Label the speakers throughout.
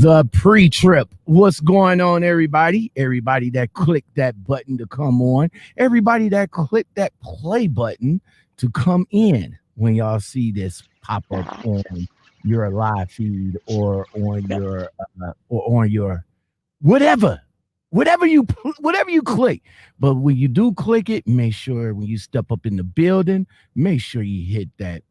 Speaker 1: The pre-trip. What's going on, everybody? Everybody that clicked that button to come on. Everybody that clicked that play button to come in when y'all see this pop up on your live feed or on your whatever you click. But when you do click it, make sure when you step up in the building, make sure you hit that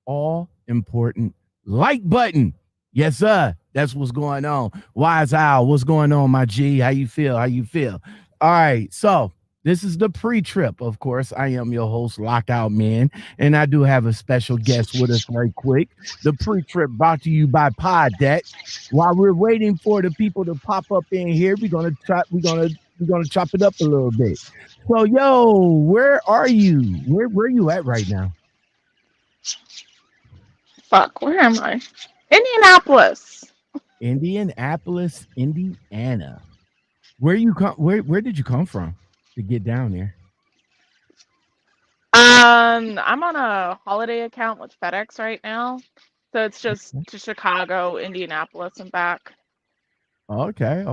Speaker 1: all important like button. Yes, sir. That's what's going on. Wise Owl, what's going on, my G? How you feel? All right. So this is the pre-trip. Of course, I am your host, Lockoutmen, and I do have a special guest with us right quick. The pre-trip brought to you by Pod Deck. While we're waiting for the people to pop up in here, we're gonna chop it up a little bit. So, yo, where are you? Where you at right now?
Speaker 2: Fuck, where am I? Indianapolis.
Speaker 1: Indianapolis, Indiana. Where did you come from to get down there?
Speaker 2: I'm on a holiday account with FedEx right now. So it's just to Chicago, Indianapolis, and back.
Speaker 1: Okay.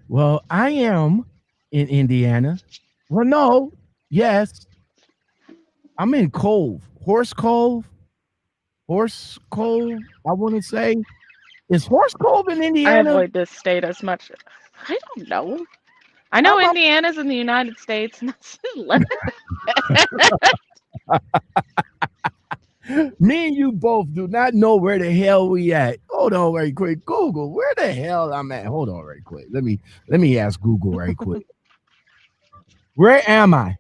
Speaker 1: Well, I am in Indiana. Well, no, yes. I'm in Horse Cove, I want to say. Is Horse Cove in
Speaker 2: I
Speaker 1: Indiana?
Speaker 2: avoid this state as much. I don't know. I know Indiana's in the United States, and that's
Speaker 1: Me and you both do not know where the hell we at. Hold on right quick. Google, where the hell I'm at? Hold on right quick. Let me ask Google right quick. Where am I?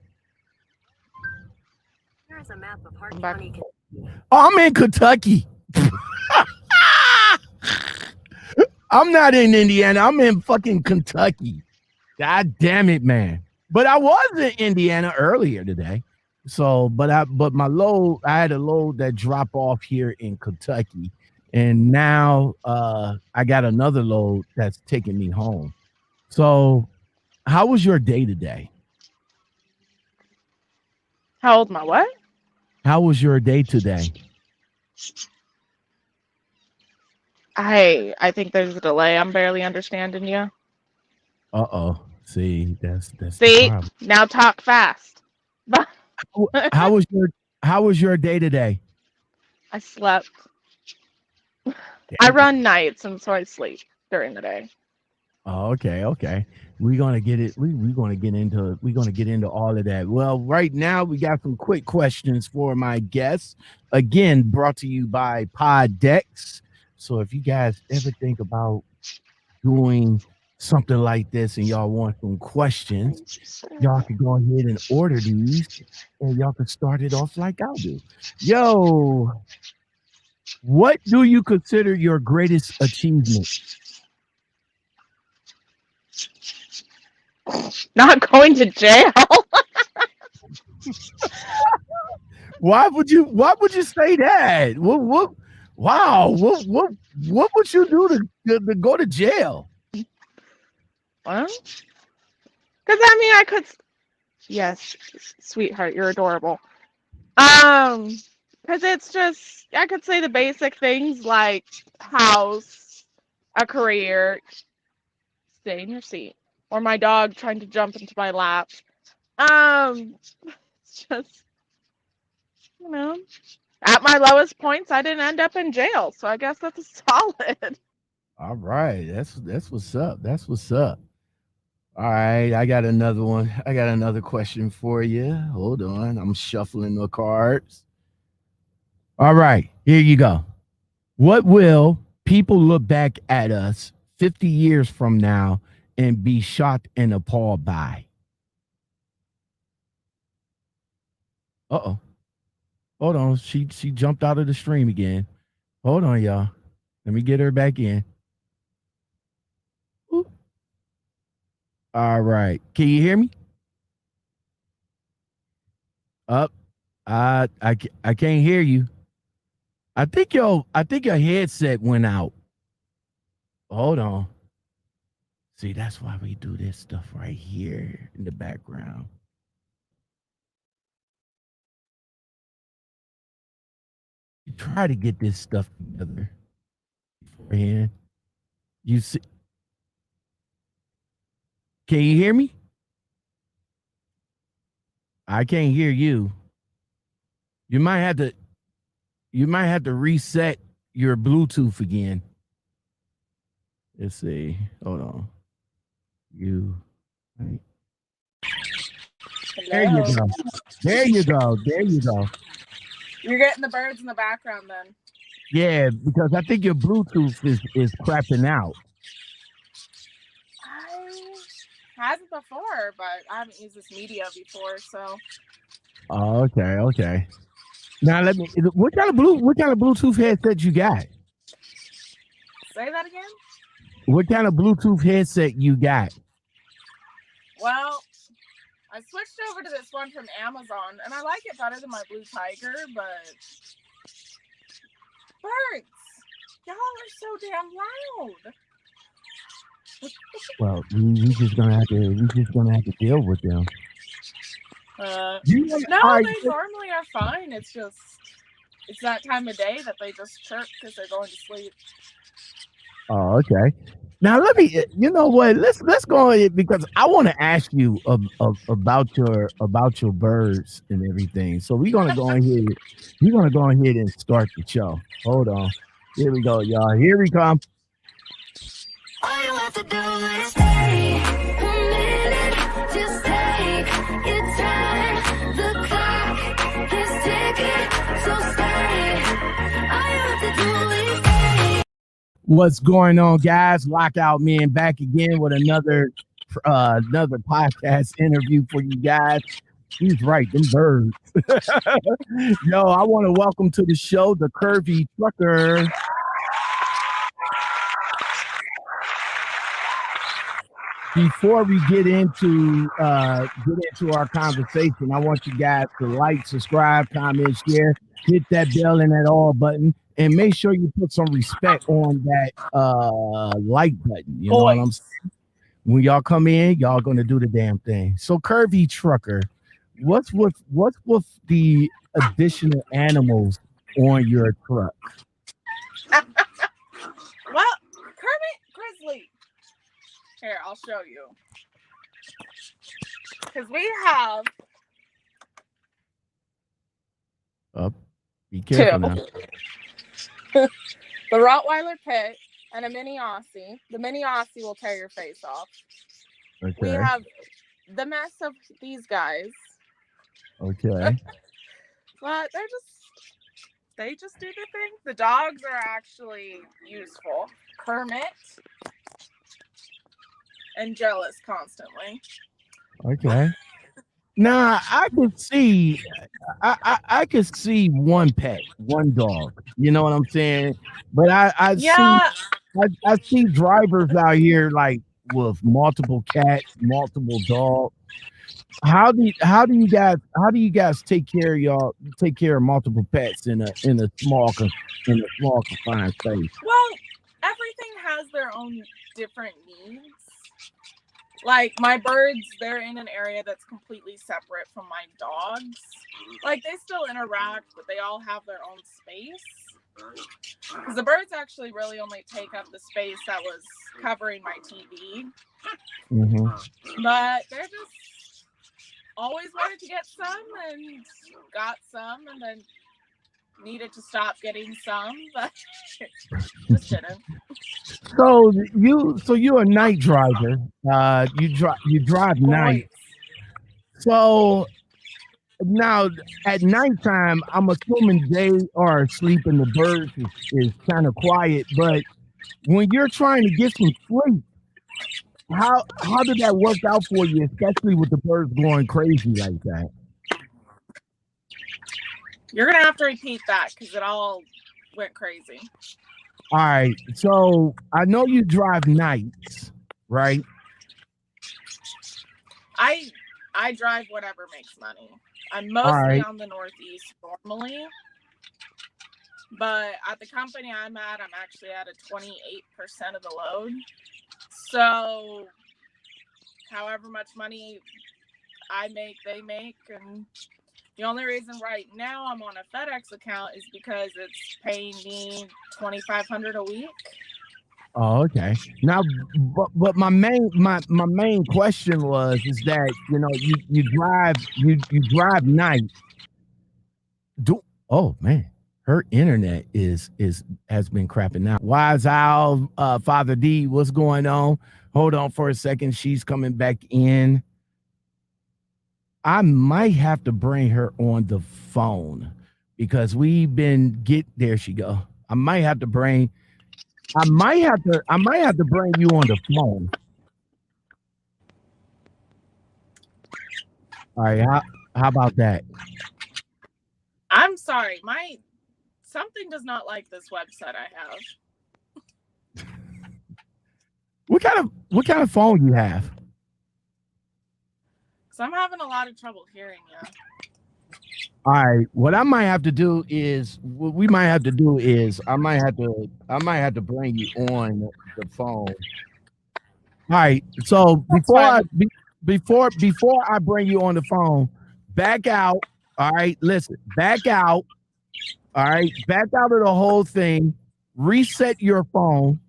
Speaker 3: Here's a map of Hart County.
Speaker 1: Oh, I'm in Kentucky. I'm not in Indiana. I'm in fucking Kentucky. God damn it, man. But I was in Indiana earlier today. So, but my load, I had a load that dropped off here in Kentucky. And now I got another load that's taking me home. So how was your day today?
Speaker 2: How old my what?
Speaker 1: How was your day today?
Speaker 2: I think there's a delay. I'm barely understanding you.
Speaker 1: Uh-oh. See, that's
Speaker 2: See, now talk fast.
Speaker 1: How was your day today?
Speaker 2: I slept. I run nights, and so I sleep during the day.
Speaker 1: Oh, okay. We're gonna get it. We're gonna get into all of that. Well, right now we got some quick questions for my guests. Again, brought to you by Pod Decks. So if you guys ever think about doing something like this and y'all want some questions, y'all can go ahead and order these and y'all can start it off like I do. Yo, what do you consider your greatest achievement?
Speaker 2: Not going to jail.
Speaker 1: Why would you say that? Wow, what would you do to go to jail?
Speaker 2: What? Because I could. Yes, sweetheart, you're adorable. Because it's just I could say the basic things like house, a career, stay in your seat, or my dog trying to jump into my lap. It's just at my lowest points, I didn't end up in jail, so I guess that's a solid.
Speaker 1: All right, that's what's up. That's what's up. All right, I got another one. I got another question for you. Hold on, I'm shuffling the cards. All right, here you go. What will people look back at us 50 years from now and be shocked and appalled by? Uh-oh. Hold on. She jumped out of the stream again. Hold on, y'all. Let me get her back in. Ooh. All right. Can you hear me? Up. I can't hear you. I think your headset went out. Hold on. See, that's why we do this stuff right here in the background. You try to get this stuff together beforehand. You see, can you hear me? I can't hear you. You might have to reset your Bluetooth again. Let's see. Hold on. Right. There you go. There you go. There you go.
Speaker 2: You're getting the birds in the background then.
Speaker 1: Yeah, because I think your Bluetooth is crapping out.
Speaker 2: I had it before, but I haven't used this media before, so.
Speaker 1: Oh, okay. Now what kind of Bluetooth headset you got?
Speaker 2: Say that again?
Speaker 1: What kind of Bluetooth headset you got?
Speaker 2: Well, I switched over to this one from Amazon, and I like it better than my Blue Tiger, but birds, y'all are so damn loud.
Speaker 1: Well, we just gonna have to deal with them.
Speaker 2: No,
Speaker 1: right.
Speaker 2: they normally are fine. It's that time of day that they just chirp because they're going to sleep.
Speaker 1: Oh, okay. Now let me. You know what? Let's go ahead because I want to ask you about your birds and everything. So we're gonna go ahead. We're gonna go ahead and start the show. Hold on. Here we go, y'all. Here we come.
Speaker 3: All you have to do is stay a minute, just take your time. The clock is ticking, so stay. All you have to do is stay.
Speaker 1: What's going on, guys? Lockoutmen back again with another podcast interview for you guys. He's right, them birds. Yo, I want to welcome to the show the Curvy Trucker. Before we get into our conversation, I want you guys to like, subscribe, comment, share, hit that bell and that all button, and make sure you put some respect on that like button. You know what I'm saying? When y'all come in, y'all gonna do the damn thing. So, Curvy Trucker, what's with the additional animals on your truck?
Speaker 2: Well, Kermit Grizzly. Here, I'll show you. Because we have
Speaker 1: be careful now.
Speaker 2: the Rottweiler pit and a mini Aussie. The mini Aussie will tear your face off.
Speaker 1: Okay.
Speaker 2: We have the mess of these guys.
Speaker 1: Okay.
Speaker 2: But they just do the thing. The dogs are actually useful. Kermit and jealous constantly.
Speaker 1: Okay. Now I could see one pet, one dog. You know what I'm saying? But I see drivers out here like with multiple cats, multiple dogs. How do you guys take care of multiple pets in a small confined space?
Speaker 2: Well, everything has their own different needs. Like my birds, they're in an area that's completely separate from my dogs. Like they still interact, but they all have their own space. Because the birds actually really only take up the space that was covering my TV.
Speaker 1: Mm-hmm.
Speaker 2: But they're just always wanted to get some and got some and then needed to stop getting some, but just didn't.
Speaker 1: So you're a night driver. You drive night. So now at nighttime, I'm assuming they are asleep and the birds is kind of quiet. But when you're trying to get some sleep, how did that work out for you, especially with the birds going crazy like that?
Speaker 2: You're gonna have to repeat that because it all went crazy.
Speaker 1: All right. So I know you drive nights, right?
Speaker 2: I drive whatever makes money. I'm
Speaker 1: All
Speaker 2: mostly
Speaker 1: right.
Speaker 2: on the Northeast normally, but at the company I'm at, I'm actually at a 28% of the load. So however much money I make, they make, and the only reason right now I'm on a FedEx account is because it's paying me $2,500 a week.
Speaker 1: Oh, okay. Now, but my main question was is that you drive night. Oh man, her internet has been crapping out. Wise Owl, Father D, what's going on? Hold on for a second. She's coming back in. I might have to bring her on the phone because there she go. I might have to bring you on the phone. All right, how about that?
Speaker 2: I'm sorry, something does not like this website I have.
Speaker 1: What kind of phone you have?
Speaker 2: So I'm having a lot of trouble hearing you.
Speaker 1: All right, what I might have to do is I might have to bring you on the phone. All right, so before I bring you on the phone, back out. All right, listen, back out. All right, back out of the whole thing. Reset your phone.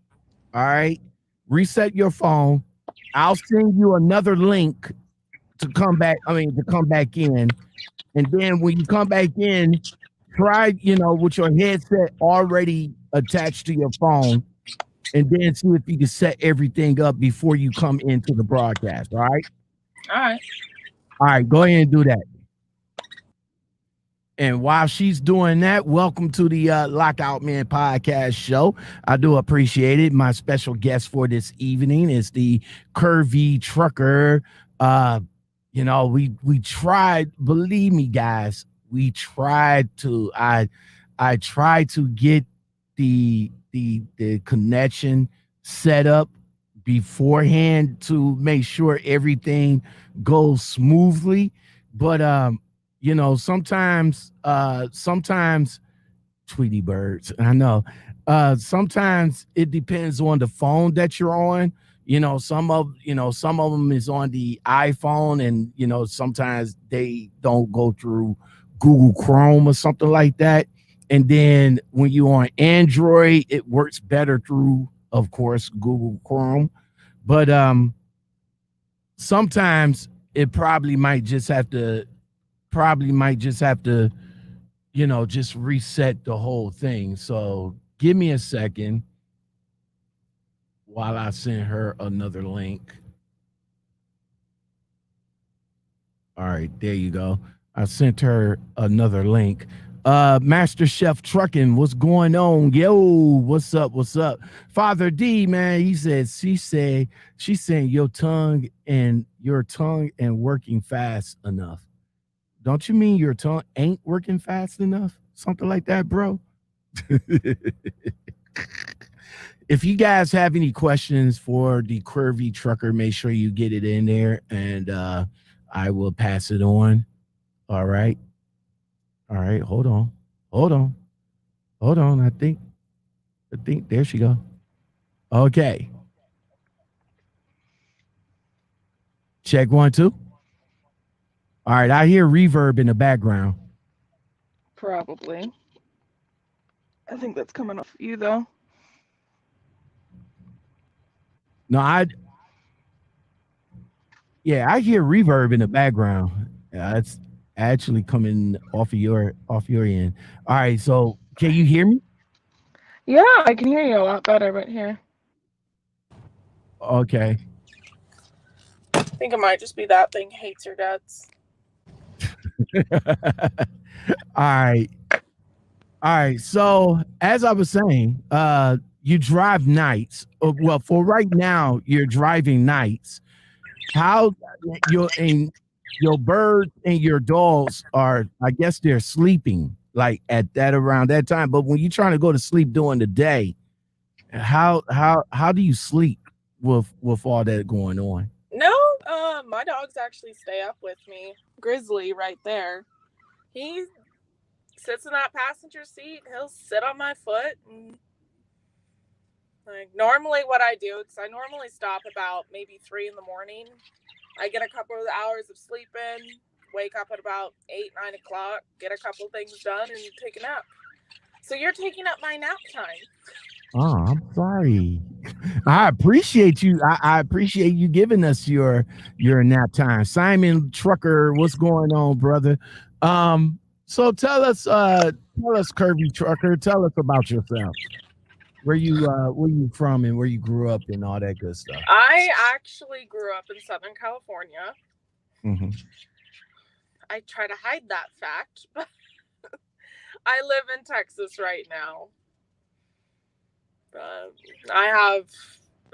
Speaker 1: All right, reset your phone. I'll send you another link to come back. To come back in, and then when you come back in, try with your headset already attached to your phone, and then see if you can set everything up before you come into the broadcast. All right. All right. Go ahead and do that. And while she's doing that, welcome to the Lockoutmen Podcast show. I do appreciate it. My special guest for this evening is the Curvy Trucker. We tried, believe me, guys, we tried to, I tried to get the connection set up beforehand to make sure everything goes smoothly. But sometimes Tweety birds, I know. Sometimes it depends on the phone that you're on. Some of them is on the iPhone, and sometimes they don't go through Google Chrome or something like that. And then when you're on Android, it works better through, of course, Google Chrome. But sometimes it probably might just have to just reset the whole thing. So give me a second while I send her another link. All right, there you go. I sent her another link. Master Chef Trucking, what's going on? Yo, what's up? Father D, man, she's saying your tongue and working fast enough. Don't you mean your tongue ain't working fast enough? Something like that, bro. If you guys have any questions for the Curvy Trucker, make sure you get it in there, and I will pass it on. All right. Hold on. I think there she go. Okay. Check 1, 2. All right. I hear reverb in the background.
Speaker 2: Probably. I think that's coming off you though.
Speaker 1: No, I hear reverb in the background. It's actually coming off your end. All right, so can you hear me?
Speaker 2: Yeah, I can hear you a lot better right here.
Speaker 1: Okay.
Speaker 2: I think it might just be that thing hates your guts.
Speaker 1: All right. So as I was saying, you drive nights. Well, for right now, you're driving nights. How your birds and your dogs are, I guess they're sleeping like around that time. But when you're trying to go to sleep during the day, How do you sleep with all that going on?
Speaker 2: No, my dogs actually stay up with me. Grizzly right there. He sits in that passenger seat. He'll sit on my foot. And like normally what I do, because I normally stop about maybe 3 in the morning. I get a couple of hours of sleep in, wake up at about 8, 9 o'clock, get a couple things done, and take a nap. So you're taking up my nap time.
Speaker 1: Oh, I'm sorry. I appreciate you. I appreciate you giving us your nap time. Simon Trucker, what's going on, brother? So tell us, Curvy Trucker, tell us about yourself. Where you from and where you grew up and all that good stuff.
Speaker 2: I actually grew up in Southern California.
Speaker 1: Mm-hmm.
Speaker 2: I try to hide that fact, but I live in Texas right now. I have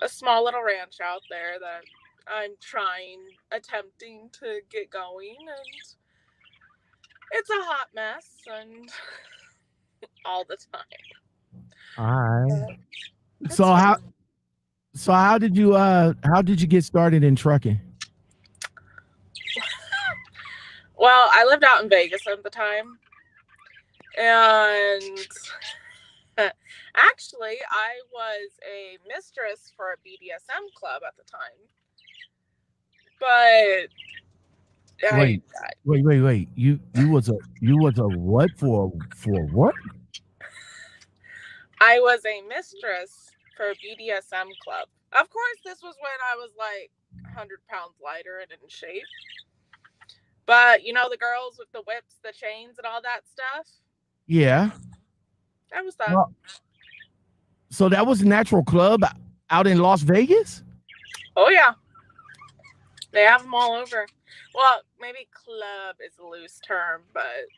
Speaker 2: a small little ranch out there that I'm attempting to get going, and it's a hot mess and all the time.
Speaker 1: All right. So how did you get started in trucking?
Speaker 2: Well, I lived out in Vegas at the time, and actually, I was a mistress for a BDSM club at the time. But
Speaker 1: wait. You was a what for what?
Speaker 2: I was a mistress for a BDSM club. Of course, this was when I was like 100 pounds lighter and in shape. But you know the girls with the whips, the chains, and all that stuff?
Speaker 1: Yeah.
Speaker 2: That was that.
Speaker 1: Well, so that was Natural Club out in Las Vegas?
Speaker 2: Oh, yeah. They have them all over. Well, maybe club is a loose term, but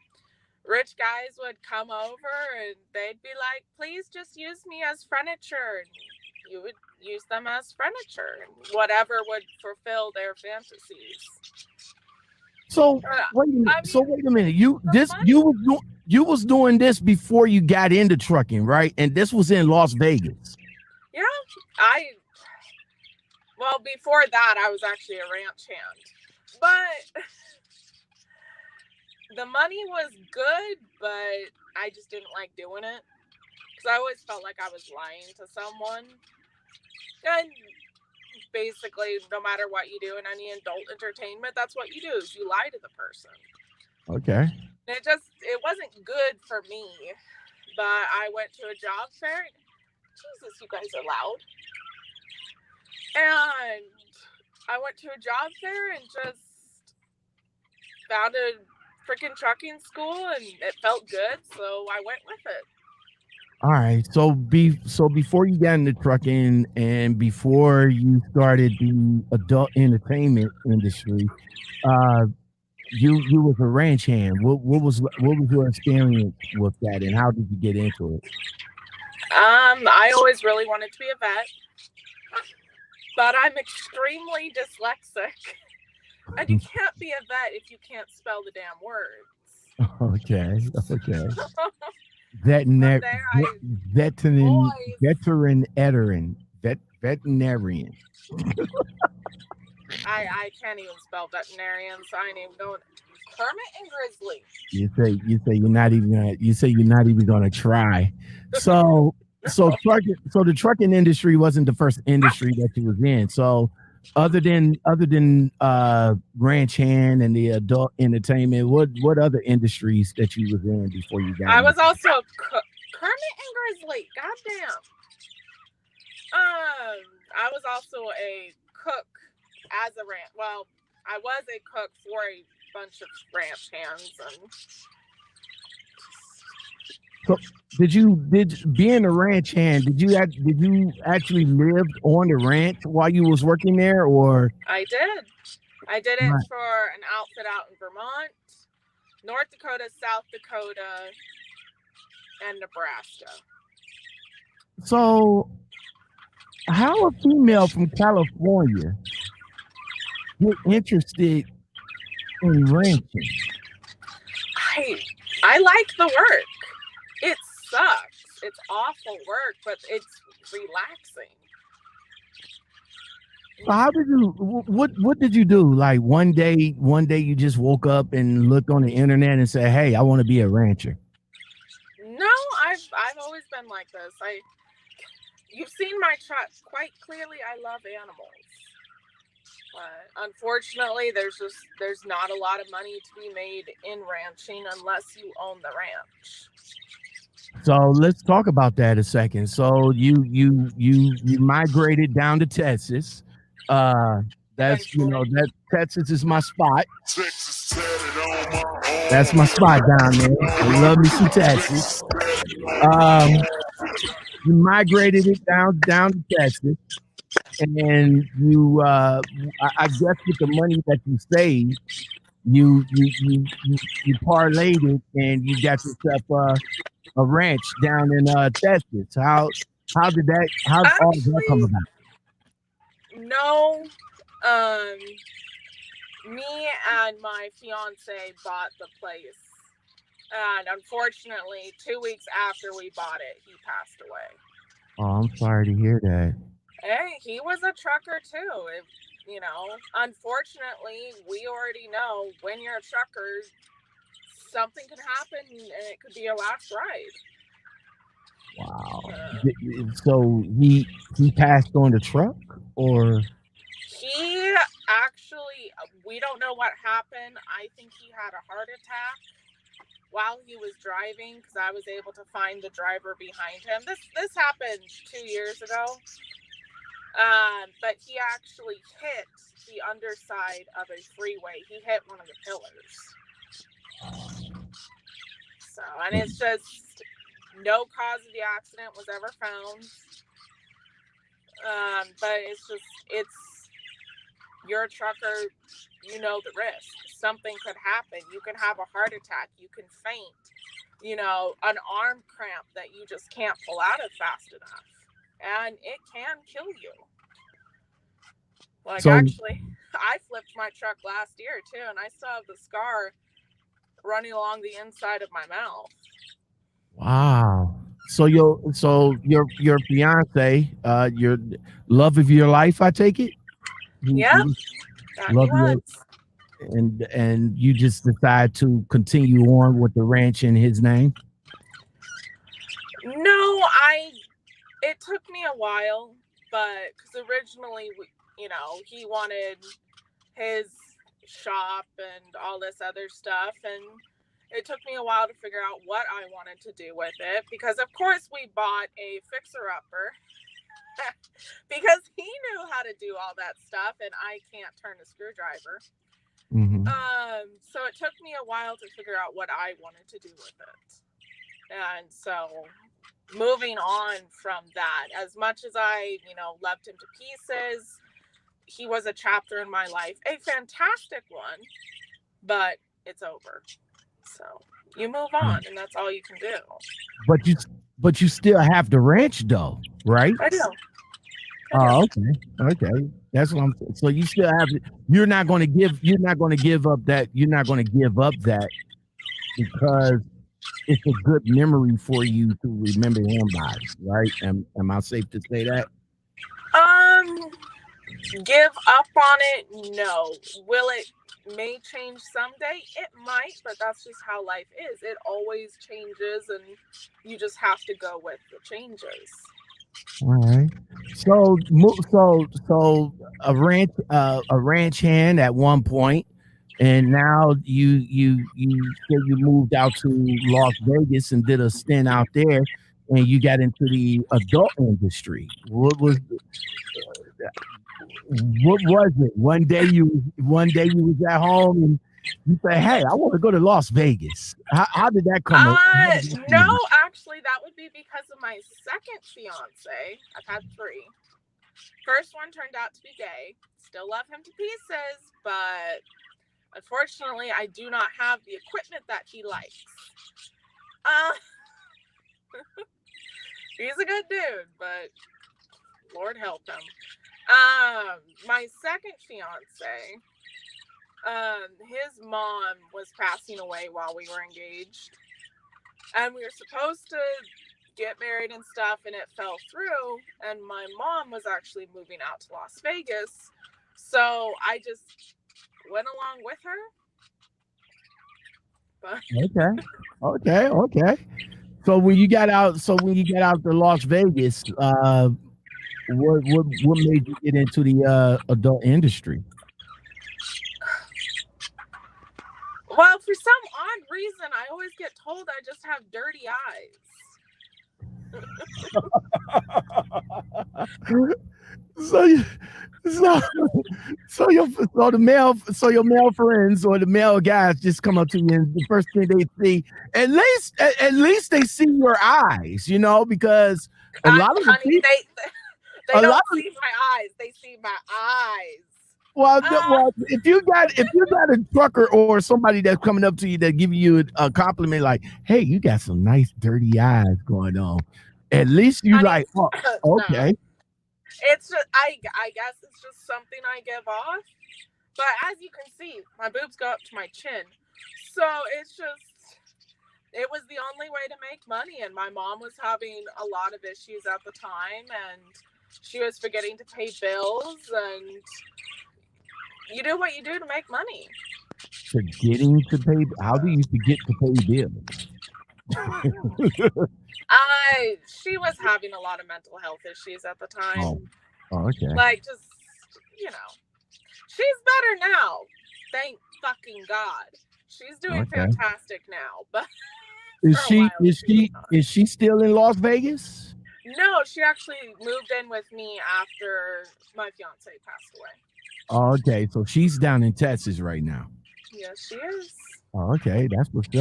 Speaker 2: rich guys would come over and they'd be like, please just use me as furniture. And you would use them as furniture. Whatever would fulfill their fantasies.
Speaker 1: So wait a minute. You was doing this before you got into trucking, right? And this was in Las Vegas.
Speaker 2: Yeah, well, before that, I was actually a ranch hand. But the money was good, but I just didn't like doing it. Because I always felt like I was lying to someone. And basically, no matter what you do in any adult entertainment, that's what you do, is you lie to the person.
Speaker 1: Okay.
Speaker 2: It wasn't good for me. But I went to a job fair. Jesus, you guys are loud. And I went to a job fair and just found a freaking trucking school, and it felt good, so I went with it.
Speaker 1: All right. So before you got into trucking and before you started the adult entertainment industry, you was a ranch hand. What was your experience with that, and how did you get into it?
Speaker 2: I always really wanted to be a vet, but I'm extremely dyslexic, and you can't be a vet if you can't spell the damn words.
Speaker 1: Okay. Veterinarian.
Speaker 2: I can't even spell veterinarian, so I ain't even going. Kermit and Grizzly.
Speaker 1: You say you're not even gonna try. So the trucking industry wasn't the first industry that you was in. So other than ranch hand and the adult entertainment, what other industries that you was in before you got?
Speaker 2: I was also a cook. Kermit and Grizzly. Goddamn. I was also a cook as a ranch. Well, I was a cook for a bunch of ranch hands.
Speaker 1: So being a ranch hand, did you actually live on the ranch while you was working there, or?
Speaker 2: I did it for an outfit out in Vermont, North Dakota, South Dakota, and Nebraska.
Speaker 1: So how a female from California get interested in ranching?
Speaker 2: I like the work. It sucks. it's awful work, but it's relaxing.
Speaker 1: So how did you? What did you do? Like one day you just woke up and looked on the internet and said, "Hey, I want to be a rancher."
Speaker 2: No, I've always been like this. You've seen my truck quite clearly. I love animals. But unfortunately, there's not a lot of money to be made in ranching unless you own the ranch.
Speaker 1: So let's talk about that a second. So you migrated down to Texas. That's that Texas is my spot. That's my spot down there. I love me some Texas. You migrated it down to Texas, and you I guess with the money that you saved, you parlayed it and you got yourself a ranch down in Texas. How did all that come about?
Speaker 2: No, me and my fiance bought the place, and unfortunately, 2 weeks after we bought it, he passed away.
Speaker 1: Oh, I'm sorry to hear that.
Speaker 2: Hey, he was a trucker too. Unfortunately, we already know when you're a trucker, something can happen and it could be your last ride.
Speaker 1: Wow. So he passed on the truck, or
Speaker 2: he actually, we don't know what happened. I think he had a heart attack while he was driving, because I was able to find the driver behind him. This happened 2 years ago. But he actually hit the underside of a freeway. He hit one of the pillars. So, and it's just, no cause of the accident was ever found. But you're a trucker, you know the risk. Something could happen. You can have a heart attack. You can faint. An arm cramp that you just can't pull out of fast enough. And it can kill you. Actually, I flipped my truck last year too, and I still have the scar running along the inside of my mouth.
Speaker 1: Wow. So your fiance, your love of your life, I take it?
Speaker 2: Yeah.
Speaker 1: And you just decide to continue on with the ranch in his name?
Speaker 2: No, it took me a while, but because originally, he wanted his shop and all this other stuff, and it took me a while to figure out what I wanted to do with it, because of course we bought a fixer-upper because he knew how to do all that stuff and I can't turn a screwdriver.
Speaker 1: Mm-hmm.
Speaker 2: So it took me a while to figure out what I wanted to do with it. And so moving on from that, as much as I, loved him to pieces, he was a chapter in my life, a fantastic one, but it's over. So you move on, and that's all you can do.
Speaker 1: But you still have the ranch, though, right?
Speaker 2: I do.
Speaker 1: Oh, okay. That's what I'm saying. So you still have it. You're not going to give up that because it's a good memory for you to remember him by, right? Am I safe to say that?
Speaker 2: Give up on it? No. Will it may change someday? It might, but that's just how life is. It always changes, and you just have to go with the changes.
Speaker 1: All right. So a ranch hand at one point, and now you said you moved out to Las Vegas and did a stint out there, and you got into the adult industry. What was it? One day you was at home and you say, "Hey, I want to go to Las Vegas." How did that come up?
Speaker 2: No, actually, that would be because of my second fiance. I've had 3. First one turned out to be gay. Still love him to pieces, but unfortunately, I do not have the equipment that he likes. He's a good dude, but Lord help him. My second fiance, his mom was passing away while we were engaged, and we were supposed to get married and stuff, and it fell through, and my mom was actually moving out to Las Vegas, so I just went along with her. But
Speaker 1: Okay. So when you got out to Las Vegas, what made you get into the adult industry?
Speaker 2: well, for some odd reason, I always get told I just have dirty eyes.
Speaker 1: So your male friends or the male guys just come up to you, and the first thing they see, at least they see your eyes, you know, because a lot of the
Speaker 2: Honey,
Speaker 1: people,
Speaker 2: they
Speaker 1: a
Speaker 2: don't
Speaker 1: lot of
Speaker 2: see my eyes. They see my eyes.
Speaker 1: well, if you got a trucker or somebody that's coming up to you that give you a compliment like, "Hey, you got some nice dirty eyes going on," at least you
Speaker 2: Honey,
Speaker 1: like, oh, okay.
Speaker 2: no. It's just, I guess it's just something I give off. But as you can see, my boobs go up to my chin. So it's just, it was the only way to make money. And my mom was having a lot of issues at the time, and she was forgetting to pay bills. And you do what you do to make money.
Speaker 1: Forgetting to pay. How do you forget to pay bills?
Speaker 2: She was having a lot of mental health issues at the time.
Speaker 1: Oh, okay.
Speaker 2: Like, just, you know, she's better now. Thank fucking God. She's doing fantastic now. But
Speaker 1: is she still in Las Vegas?
Speaker 2: no, she actually moved in with me after my fiance passed away.
Speaker 1: Oh, okay. So she's down in Texas right now.
Speaker 2: Yes, she is.
Speaker 1: Oh, okay. That's what's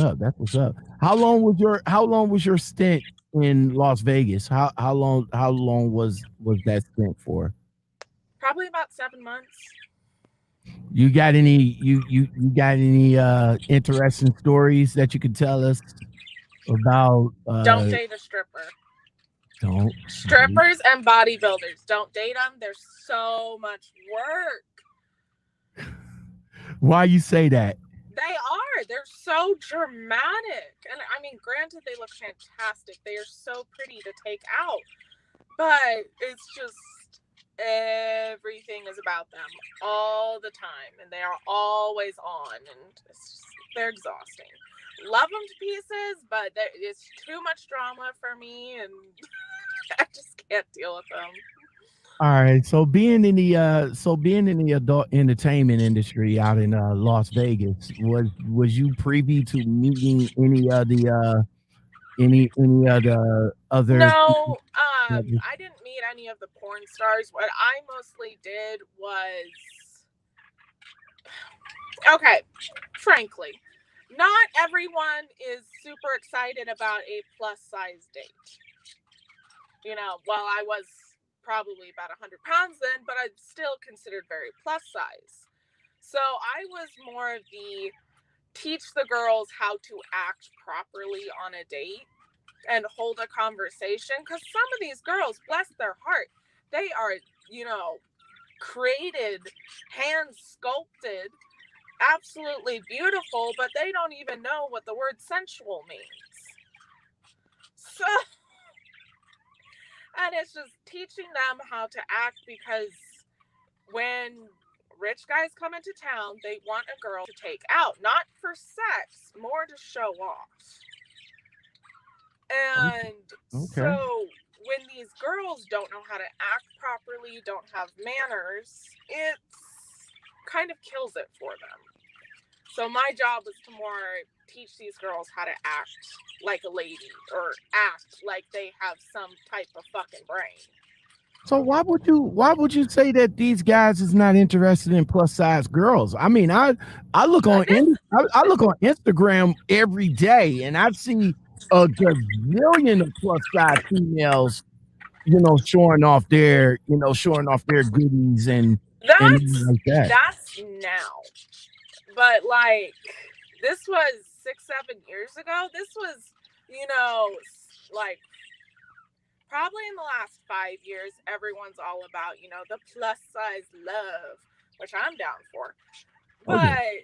Speaker 1: up. How long was your stint in Las Vegas? How long was that stint for?
Speaker 2: Probably about 7 months.
Speaker 1: You got any interesting stories that you could tell us about?
Speaker 2: Don't date a stripper.
Speaker 1: Don't.
Speaker 2: Strippers and bodybuilders. Don't date them. There's so much work.
Speaker 1: Why you say that?
Speaker 2: They are. They're so dramatic. And I mean, granted, they look fantastic. They are so pretty to take out. But it's just, everything is about them all the time. And they are always on. And they're exhausting. Love them to pieces, but it's too much drama for me. And I just can't deal with them.
Speaker 1: All right, so being in the adult entertainment industry out in Las Vegas, was you privy to meeting any of the other?
Speaker 2: No, I didn't meet any of the porn stars. What I mostly did was, okay, frankly, not everyone is super excited about a plus size date. You know, well, I was probably about 100 pounds then, but I'd still considered very plus size. So I was more of the teach the girls how to act properly on a date and hold a conversation. Because some of these girls, bless their heart, they are, you know, created, hand sculpted, absolutely beautiful, but they don't even know what the word sensual means. So, and it's just teaching them how to act, because when rich guys come into town, they want a girl to take out, not for sex, more to show off. And so when these girls don't know how to act properly, don't have manners, it kind of kills it for them. So my job was to more teach these girls how to act like a lady, or act like they have some type of fucking brain.
Speaker 1: So why would you say that these guys is not interested in plus size girls? I mean, I look on Instagram every day, and I see a gazillion of plus size females, you know, showing off their goodies and
Speaker 2: that's
Speaker 1: like that.
Speaker 2: That's now. But like, this was 6-7 years ago. This was, you know, like probably in the last 5 years, everyone's all about, you know, the plus size love, which I'm down for. But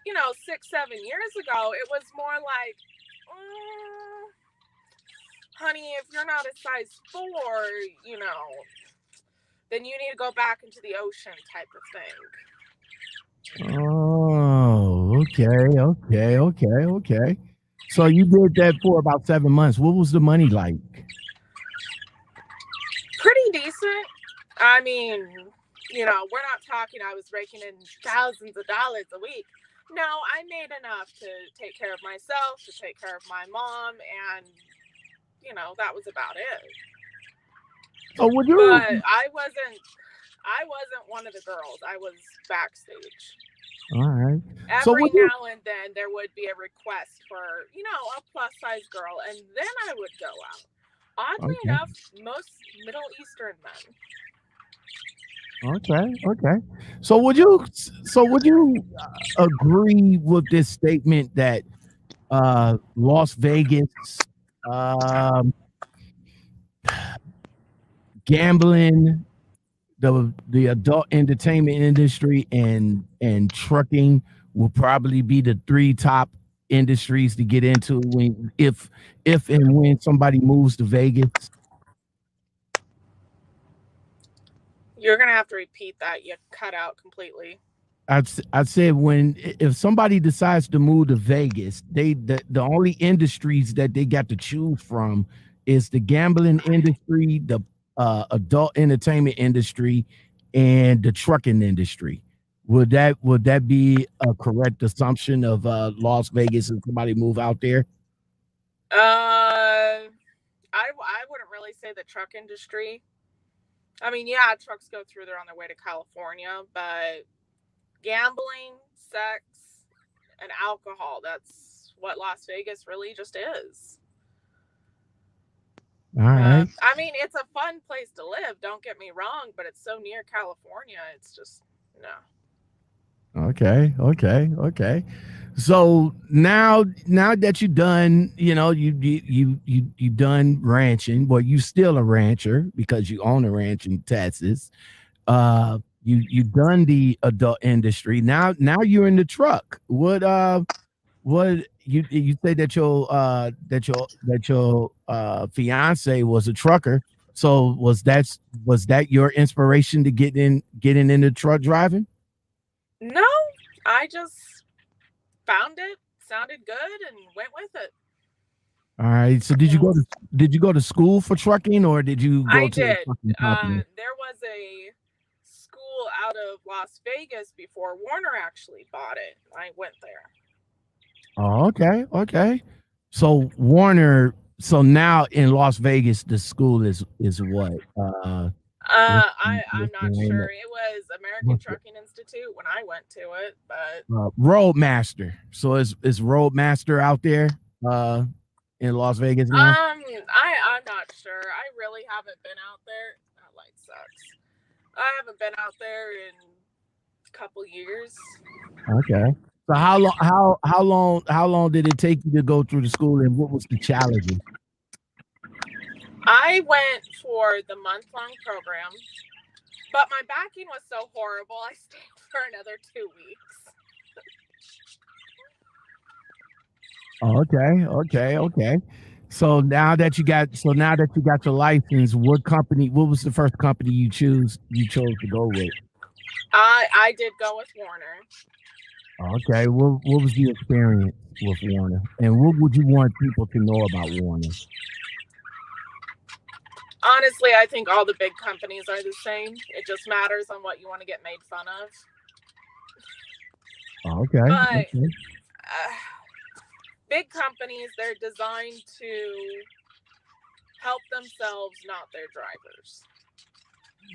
Speaker 2: you know, 6-7 years ago, it was more like, honey, if you're not a size 4, you know, then you need to go back into the ocean type of thing.
Speaker 1: Oh, okay. So you did that for about 7 months. What was the money like?
Speaker 2: Pretty decent. I mean, you know, we're not talking I was raking in thousands of dollars a week. No, I made enough to take care of myself, to take care of my mom, and, you know, that was about it.
Speaker 1: So would you?
Speaker 2: But I wasn't one of the girls. I was backstage.
Speaker 1: All right.
Speaker 2: Every now and then there would be a request for, you know, a plus size girl, and then I would go out. Oddly enough, most Middle Eastern men.
Speaker 1: Okay. So would you agree with this statement that Las Vegas gambling, the adult entertainment industry and trucking will probably be the 3 top industries to get into if and when somebody moves to Vegas?
Speaker 2: You're gonna have to repeat that. You cut out completely.
Speaker 1: I said if somebody decides to move to Vegas, the only industries that they got to choose from is the gambling industry, the adult entertainment industry, and the trucking industry. Would that be a correct assumption of Las Vegas and somebody move out there?
Speaker 2: I wouldn't really say the truck industry. I mean, yeah, trucks go through there on their way to California, but gambling, sex, and alcohol, that's what Las Vegas really just is.
Speaker 1: All right.
Speaker 2: I mean, it's a fun place to live, don't get me wrong, but it's so near California, it's just, no.
Speaker 1: Okay. So now that you're done, you know, you done ranching. Well, you still a rancher because you own a ranch in Texas. You done the adult industry. Now you're in the truck. What you say that your fiance was a trucker. So was that your inspiration to getting into truck driving?
Speaker 2: No, I just found it, sounded good, and went with it.
Speaker 1: All right. So did you go to school for trucking, or did you go to
Speaker 2: did.
Speaker 1: a trucking company?
Speaker 2: There was a school out of Las Vegas before Warner actually bought it. I went there.
Speaker 1: Oh, okay. So Warner. So now in Las Vegas, the school is what?
Speaker 2: I'm not sure. It was American Trucking Institute when I went to it, but
Speaker 1: Roadmaster. So is Roadmaster out there in Las Vegas now?
Speaker 2: I'm not sure. I really haven't been out there. That light sucks. I haven't been out there in a couple years.
Speaker 1: Okay. So how long did it take you to go through the school, and what was the challenges?
Speaker 2: I went for the month-long program, but my backing was so horrible, I stayed for another 2 weeks.
Speaker 1: Okay. So now that you got your license, what was the first company you chose to go with?
Speaker 2: I did go with Warner.
Speaker 1: Okay. What was the experience with Warner, and what would you want people to know about Warner?
Speaker 2: Honestly, I think all the big companies are the same. It just matters on what you want to get made fun of.
Speaker 1: Okay.
Speaker 2: But big companies, they're designed to help themselves, not their drivers.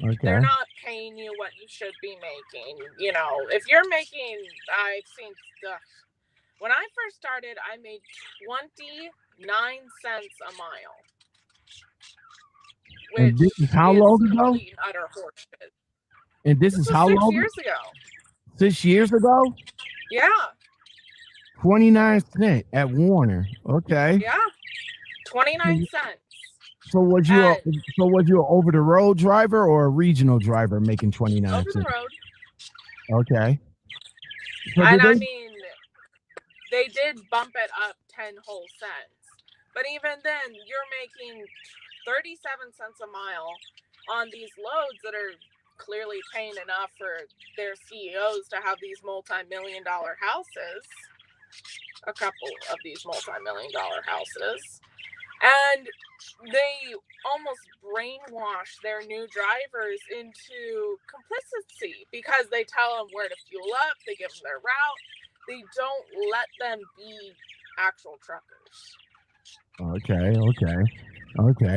Speaker 1: Okay.
Speaker 2: They're not paying you what you should be making. You know, if you're making, I've seen stuff. When I first started, I made 29 cents a mile.
Speaker 1: And this is how long ago?
Speaker 2: Utter horseshit.
Speaker 1: And this is how long?
Speaker 2: 6 years ago.
Speaker 1: 6 years ago?
Speaker 2: Yeah.
Speaker 1: 29 cents at Warner. Okay.
Speaker 2: Yeah. 29 cents.
Speaker 1: So was you an over the road driver or a regional driver making 29 cents?
Speaker 2: Over the road.
Speaker 1: Okay. So
Speaker 2: and I mean, they did bump it up 10 whole cents. But even then, you're making 37 cents a mile on these loads that are clearly paying enough for their CEOs to have these multi-million-dollar houses. A couple of these multi-million-dollar houses. And they almost brainwash their new drivers into complicity because they tell them where to fuel up, they give them their route, they don't let them be actual truckers.
Speaker 1: Okay.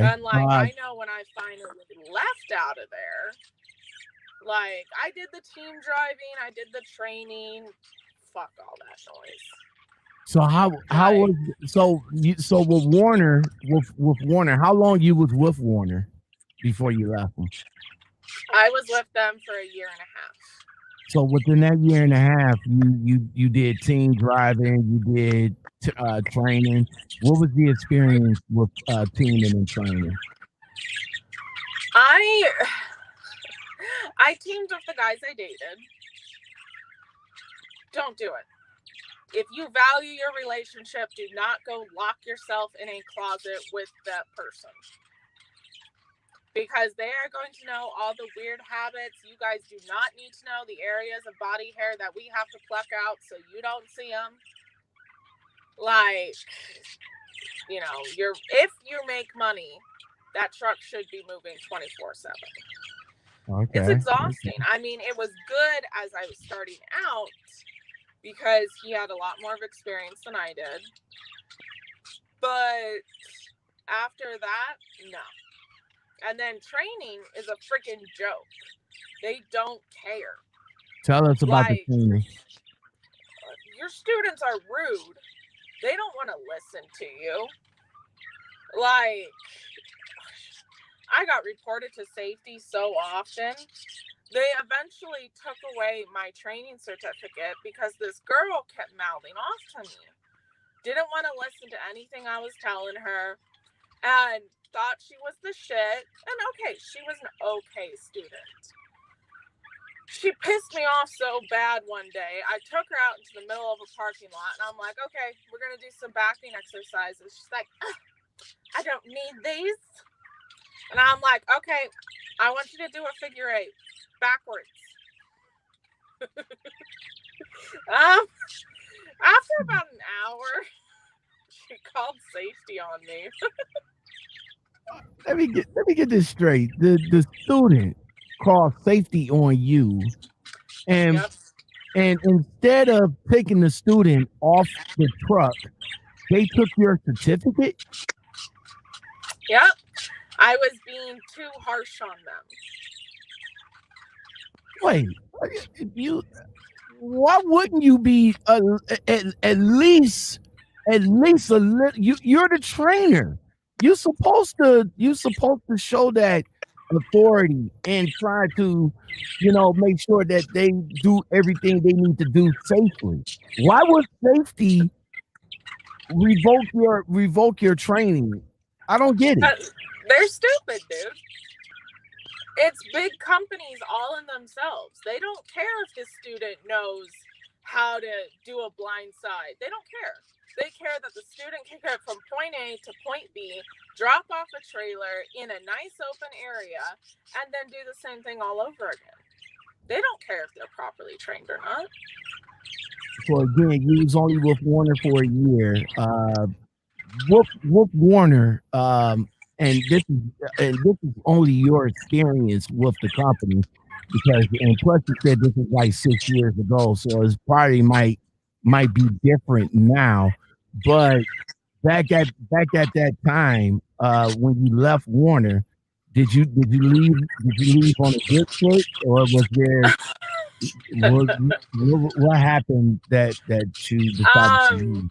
Speaker 2: And like, I know when I finally left out of there, like, I did the team driving, I did the training, fuck all that noise.
Speaker 1: So how was with Warner with Warner? How long you was with Warner before you left them?
Speaker 2: I was with them for a year and a half.
Speaker 1: So within that year and a half, you did team driving, you did training. What was the experience with teaming and training?
Speaker 2: I teamed with the guys I dated. Don't do it. If you value your relationship, do not go lock yourself in a closet with that person. Because they are going to know all the weird habits. You guys do not need to know the areas of body hair that we have to pluck out so you don't see them. Like, you know, if you make money, that truck should be moving 24/7.
Speaker 1: Okay.
Speaker 2: It's exhausting. I mean, it was good as I was starting out because he had a lot more of experience than I did. But after that, no. And then training is a freaking joke. They don't care.
Speaker 1: Tell us about the training.
Speaker 2: Your students are rude. They don't want to listen to you. Like, I got reported to safety so often. They eventually took away my training certificate because this girl kept mouthing off to me. Didn't want to listen to anything I was telling her. And thought she was the shit. And okay, she was an okay student. She pissed me off so bad one day. I took her out into the middle of a parking lot. And I'm like, okay, we're going to do some backing exercises. She's like, I don't need these. And I'm like, okay, I want you to do a figure 8 backwards. After about an hour, she called safety on me.
Speaker 1: Let me get this straight. The student called safety on you, and
Speaker 2: Yep.
Speaker 1: and instead of taking the student off the truck, they took your certificate.
Speaker 2: Yep. I was being too harsh on them.
Speaker 1: Wait, why wouldn't you be at least a little? You're the trainer. You're supposed to show that authority and try to, make sure that they do everything they need to do safely. Why would safety revoke your training? I don't get it.
Speaker 2: They're stupid, dude. It's big companies all in themselves. They don't care if the student knows how to do a blind side. They don't care. They care that the student can get from point A to point B, drop off a trailer in a nice open area, and then do the same thing all over again. They don't care if they're properly trained or not.
Speaker 1: So again, you was only with Warner for a year. With Warner, and this is only your experience with the company, because and plus you said this is like 6 years ago, so it's probably might be different now. But back at that time, when you left Warner, did you leave on a good foot, or was there what happened that you decided to leave?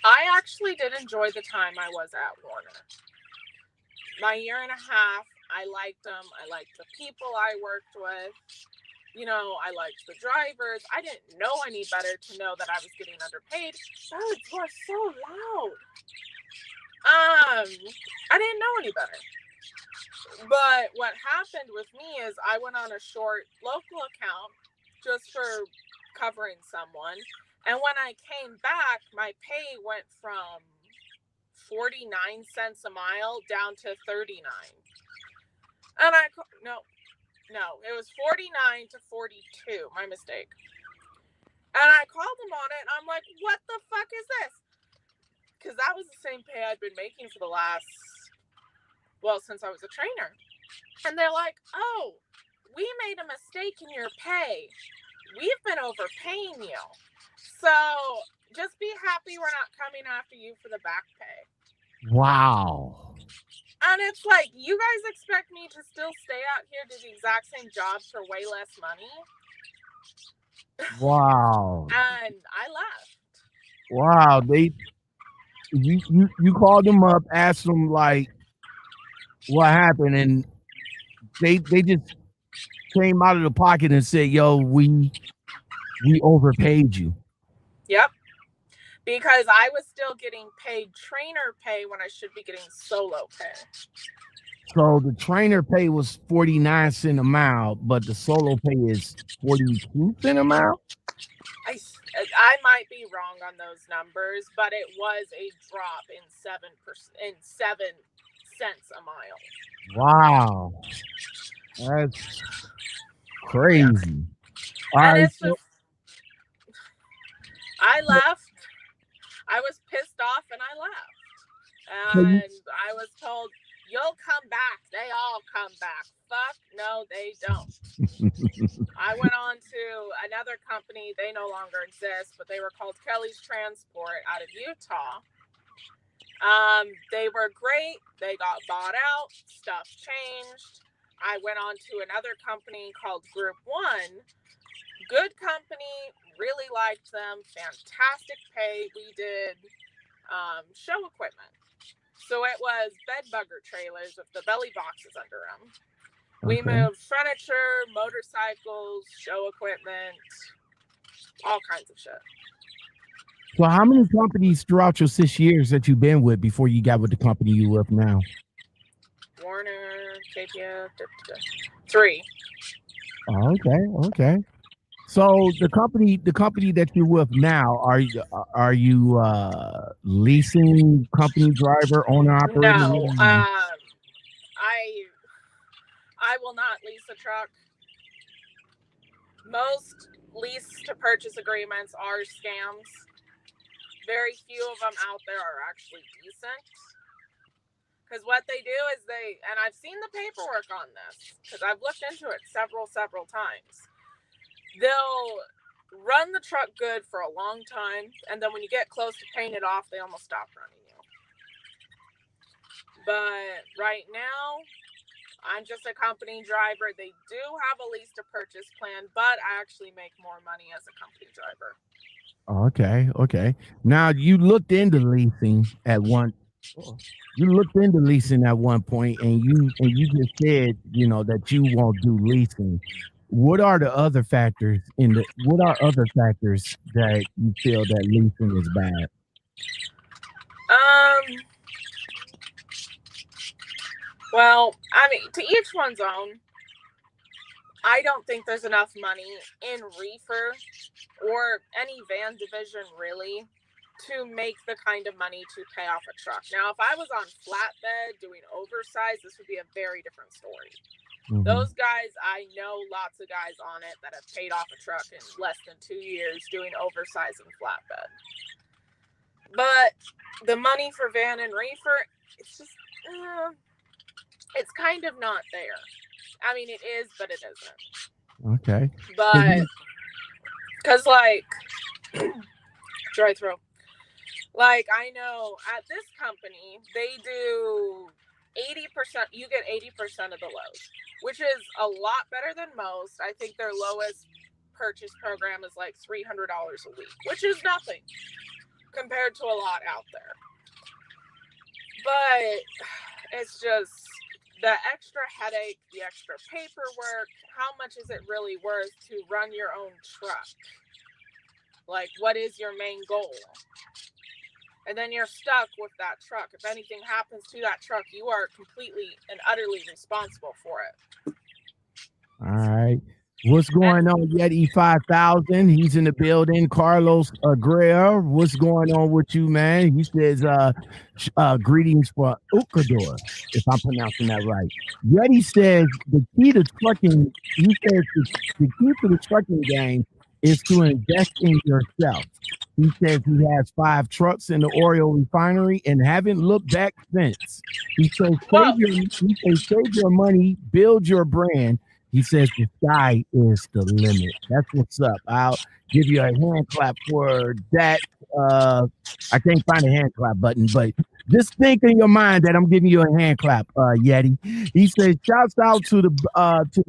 Speaker 2: I actually did enjoy the time I was at Warner. My year and a half, I liked them. I liked the people I worked with. I liked the drivers. I didn't know any better to know that I was getting underpaid. Birds were so loud. I didn't know any better. But what happened with me is I went on a short local account just for covering someone. And when I came back, my pay went from
Speaker 4: 49 cents a mile down to 39. And no, it was 49 to 42. My mistake. And I called them on it, and I'm like, what the fuck is this? Because that was the same pay I'd been making for the last, since I was a trainer. And they're like, oh, we made a mistake in your pay. We've been overpaying you. So just be happy we're not coming after you for the back pay.
Speaker 1: Wow.
Speaker 4: And it's like, you guys expect me to still stay out here, do the exact same job for way less money?
Speaker 1: Wow.
Speaker 4: And I left.
Speaker 1: Wow. You called them up, asked them like what happened, and they just came out of the pocket and said, yo, we overpaid you.
Speaker 4: Yep. Because I was still getting paid trainer pay when I should be getting solo pay.
Speaker 1: So the trainer pay was 49 cents a mile, but the solo pay is 42 cents a mile?
Speaker 4: I might be wrong on those numbers, but it was a drop in 7 cents a mile.
Speaker 1: Wow. That's crazy.
Speaker 4: Yeah.
Speaker 1: All right,
Speaker 4: it's just, I left. I was pissed off and I left. And I was told, you'll come back. They all come back. Fuck, no, they don't. I went on to another company. They no longer exist, but they were called Kelly's Transport out of Utah. They were great. They got bought out. Stuff changed. I went on to another company called Group One. Good company. Really liked them. Fantastic pay. We did show equipment. So it was bed bugger trailers with the belly boxes under them. We moved furniture, motorcycles, show equipment, all kinds of shit.
Speaker 1: So how many companies throughout your 6 years that you've been with before you got with the company you with now?
Speaker 4: Warner, KPF, 3.
Speaker 1: Oh, okay. So the company that you're with now, are you leasing company driver, owner operator?
Speaker 4: No, I will not lease a truck. Most lease to purchase agreements are scams. Very few of them out there are actually decent. Because what they do is and I've seen the paperwork on this, because I've looked into it several times. They'll run the truck good for a long time, and then when you get close to paying it off, they almost stop running you. But right now, I'm just a company driver. They do have a lease to purchase plan, but I actually make more money as a company driver.
Speaker 1: Okay. Now you looked into leasing at one. You looked into leasing at one point, and you just said that you won't do leasing. What are other factors that you feel that leasing is bad?
Speaker 4: Well, I mean, to each one's own. I don't think there's enough money in reefer or any van division really to make the kind of money to pay off a truck. Now, if I was on flatbed doing oversize, this would be a very different story. Mm-hmm. Those guys, I know lots of guys on it that have paid off a truck in less than 2 years doing oversize and flatbed. But the money for van and reefer, it's just, it's kind of not there. I mean, it is, but it isn't.
Speaker 1: Okay.
Speaker 4: But, because dry throat. I know at this company, they do 80%, you get 80% of the load, which is a lot better than most. I think their lowest purchase program is like $300 a week, which is nothing compared to a lot out there. But it's just the extra headache, the extra paperwork. How much is it really worth to run your own truck? What is your main goal? And then you're stuck with that truck. If anything happens to that truck, you are completely and utterly responsible for it.
Speaker 1: All right. What's going on, Yeti 5000? He's in the building. Carlos Aguirre, what's going on with you, man? He says, greetings for Ukador, if I'm pronouncing that right. Yeti says the key to trucking, he says the key to the trucking game is to invest in yourself. He says he has 5 trucks in the Oreo refinery and haven't looked back since. He says, save your money, build your brand. He says the sky is the limit. That's what's up. I'll give you a hand clap for that. I can't find a hand clap button, but just think in your mind that I'm giving you a hand clap, Yeti. He says, shouts out to the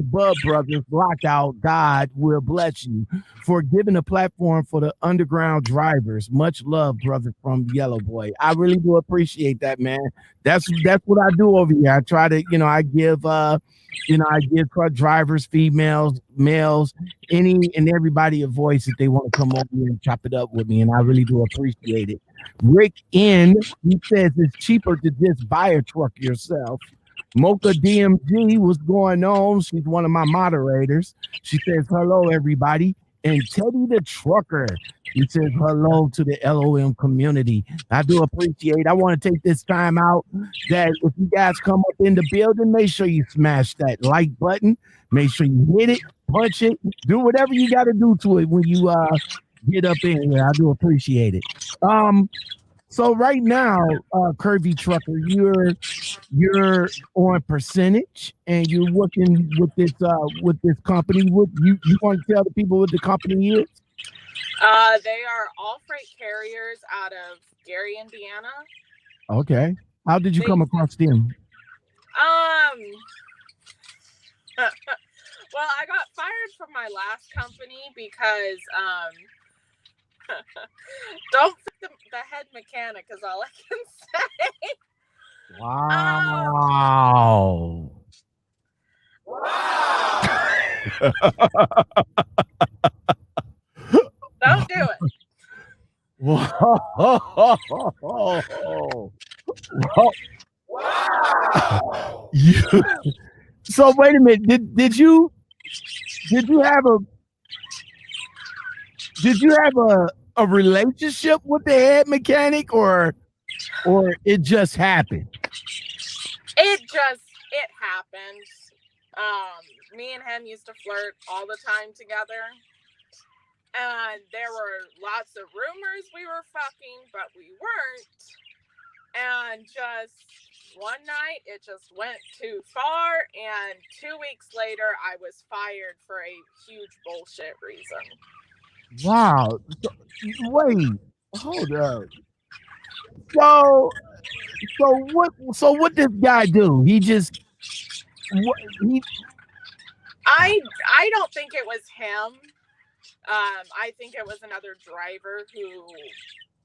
Speaker 1: Bub Brothers, Lockout. God will bless you for giving a platform for the underground drivers. Much love, brother, from Yellow Boy. I really do appreciate that, man. That's what I do over here. I try to, I give truck drivers, females, males, any and everybody a voice if they want to come over here and chop it up with me, and I really do appreciate it. Rick N, he says it's cheaper to just buy a truck yourself. Mocha DMG, what's going on? She's one of my moderators. She says hello, everybody. And Teddy the Trucker, he says hello to the LOM community. I do appreciate. I want to take this time out that if you guys come up in the building, make sure you smash that like button. Make sure you hit it, punch it, do whatever you got to do to it when you get up in here. I do appreciate it. So right now, Curvy Trucker, you're on percentage and you're working with this company. What you want to tell the people what the company is?
Speaker 4: They are all freight carriers out of Gary, Indiana.
Speaker 1: Okay. How did you come across them?
Speaker 4: Well, I got fired from my last company because don't fit the head mechanic is all I can say.
Speaker 1: Wow.
Speaker 4: Don't do it.
Speaker 1: Wow. So wait a minute. Did you have a relationship with the head mechanic or it just happened?
Speaker 4: It happened. Me and him used to flirt all the time together. And there were lots of rumors we were fucking, but we weren't. And just one night, it just went too far. And 2 weeks later, I was fired for a huge bullshit reason.
Speaker 1: Wow. Wait, hold up. So what this guy do?
Speaker 4: I don't think it was him. I think it was another driver who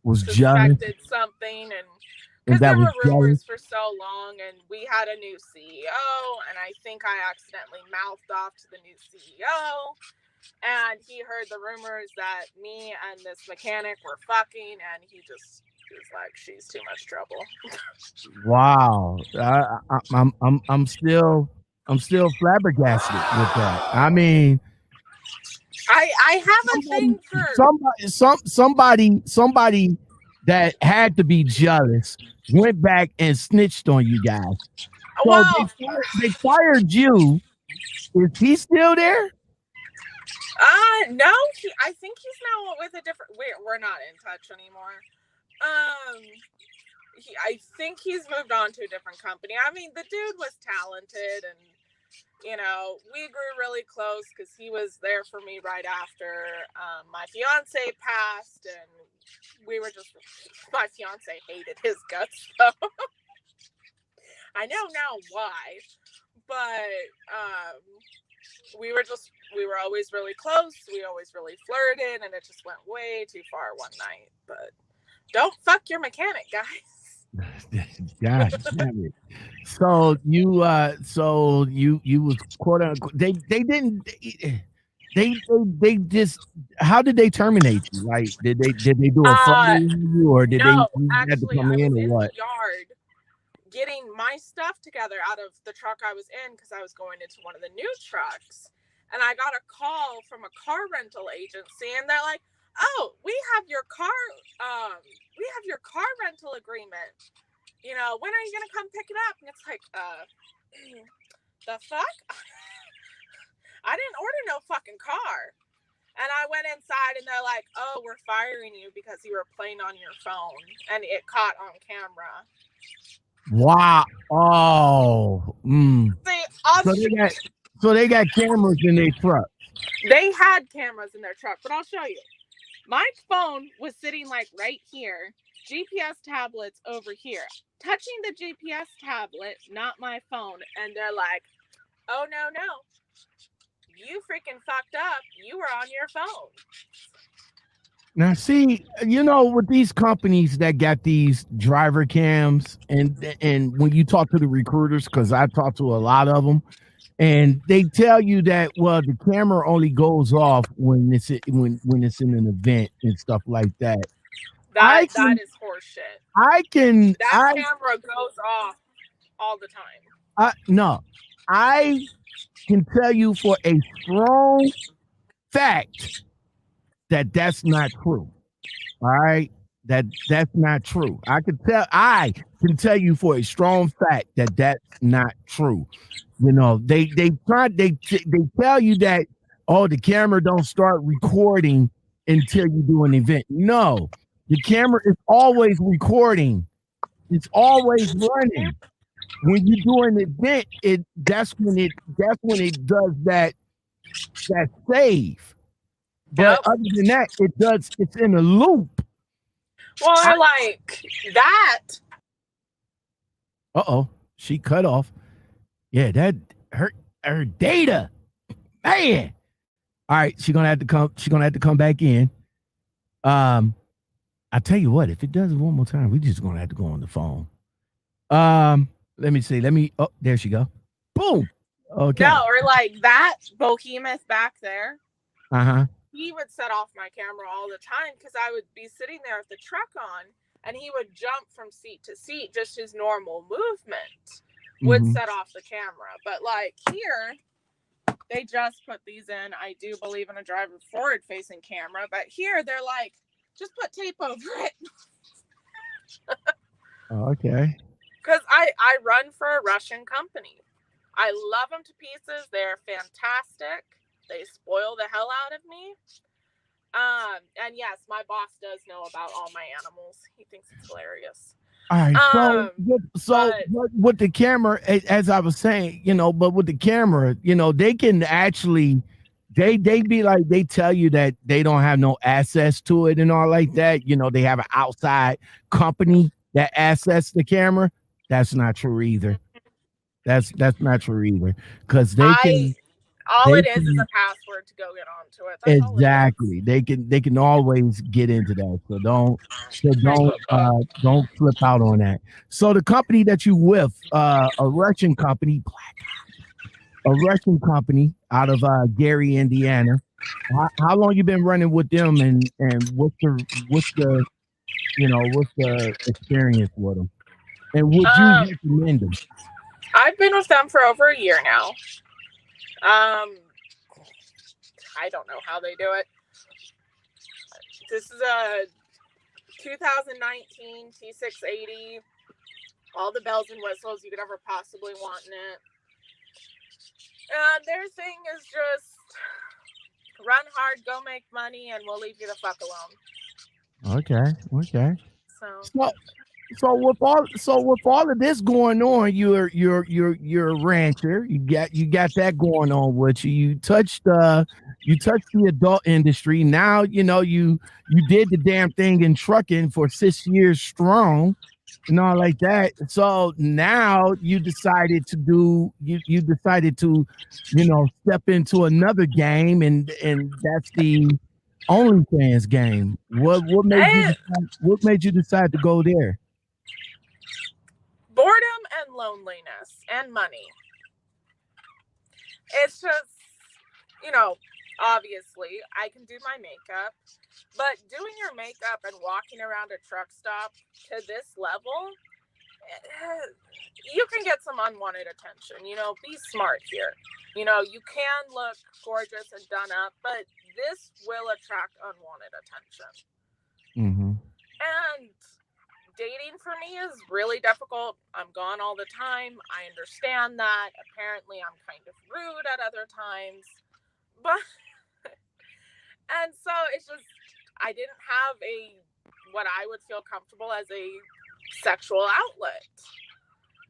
Speaker 1: was jealous.
Speaker 4: Suspected something, and because there were rumors for so long, and we had a new CEO, and I think I accidentally mouthed off to the new CEO, and he heard the rumors that me and this mechanic were fucking, and he just was like, "She's too much trouble."
Speaker 1: Wow, I'm still flabbergasted with that. I mean,
Speaker 4: I have a thing for
Speaker 1: somebody that had to be jealous went back and snitched on you guys. So
Speaker 4: well,
Speaker 1: they fired you. Is he still there?
Speaker 4: No. I think he's now with a different. We're not in touch anymore. I think he's moved on to a different company. I mean, the dude was talented, and we grew really close because he was there for me right after my fiance passed, and my fiance hated his guts, so I know now why, but we were always really close. We always really flirted, and it just went way too far one night. But don't fuck your mechanic, guys.
Speaker 1: God damn it. So you was quote unquote they just how did they terminate you? Like did they do a front you or did
Speaker 4: no,
Speaker 1: they had to come in or what?
Speaker 4: The yard getting my stuff together out of the truck I was in because I was going into one of the new trucks, and I got a call from a car rental agency, and they're like, "Oh, we have your car rental agreement. You know, when are you gonna come pick it up?" And it's like, the fuck? I didn't order no fucking car. And I went inside, and they're like, "Oh, we're firing you because you were playing on your phone, and it caught on camera."
Speaker 1: Wow. Oh.
Speaker 4: See,
Speaker 1: So they got cameras in their truck.
Speaker 4: they had cameras in their truck, but I'll show you. My phone was sitting like right here. GPS tablet's over here. Touching the GPS tablet, not my phone. And they're like, "Oh, no. You freaking fucked up. You were on your phone."
Speaker 1: Now, see, with these companies that got these driver cams, and when you talk to the recruiters, because I talk to a lot of them, and they tell you that, well, the camera only goes off when it's in an event and stuff like that.
Speaker 4: That is horseshit.
Speaker 1: Camera
Speaker 4: goes off all the time.
Speaker 1: No, I can tell you for a strong fact that that's not true. All right, that's not true. I can tell you for a strong fact that that's not true. They tell you that, oh, the camera don't start recording until you do an event. No, the camera is always recording. It's always running. When you do an event, that's when it does that save. But other than that, it's in a loop.
Speaker 4: Well, like that.
Speaker 1: She cut off. Yeah, that her data. Man. All right, she's gonna have to come back in. I tell you what, if it does it one more time, we're just gonna have to go on the phone. Let me see. There she go. Boom. Okay.
Speaker 4: No, or like that behemoth back there.
Speaker 1: Uh-huh.
Speaker 4: He would set off my camera all the time because I would be sitting there with the truck on, and he would jump from seat to seat. Just his normal movement would set off the camera. But like here, they just put these in. I do believe in a driver forward-facing camera, but here they're like, just put tape over it.
Speaker 1: Okay.
Speaker 4: Because I run for a Russian company. I love them to pieces. They're fantastic. They spoil the hell out of me. And yes, my boss does know about all my animals. He thinks it's hilarious.
Speaker 1: All right. But with the camera, as I was saying, but with the camera, they can actually, they be like, they tell you that they don't have no access to it and all like that. They have an outside company that access the camera. That's not true either. That's not true either. Because they can.
Speaker 4: All it is a password to go get onto it. That's
Speaker 1: exactly. They can always get into that. So don't flip out on that. So the company that you with, a Russian company, out of Gary, Indiana. How long you been running with them, and what's the experience with them? And would you recommend them?
Speaker 4: I've been with them for over a year now. I don't know how they do it. This is a 2019 T680. All the bells and whistles you could ever possibly want in it. And their thing is just run hard, go make money, and we'll leave you the fuck alone.
Speaker 1: Okay. So with all of this going on, you're a rancher. You got that going on with you. You touched the adult industry. Now you did the damn thing in trucking for 6 years strong and all like that. So now you decided to step into another game, and that's the OnlyFans game. What made you decide to go there?
Speaker 4: Boredom and loneliness and money. It's just, obviously I can do my makeup, but doing your makeup and walking around a truck stop to this level, you can get some unwanted attention. Be smart here. You know, you can look gorgeous and done up, but this will attract unwanted attention.
Speaker 1: Mm-hmm.
Speaker 4: And dating for me is really difficult. I'm gone all the time. I understand that. Apparently, I'm kind of rude at other times. But, and so it's just, I didn't have what I would feel comfortable as a sexual outlet.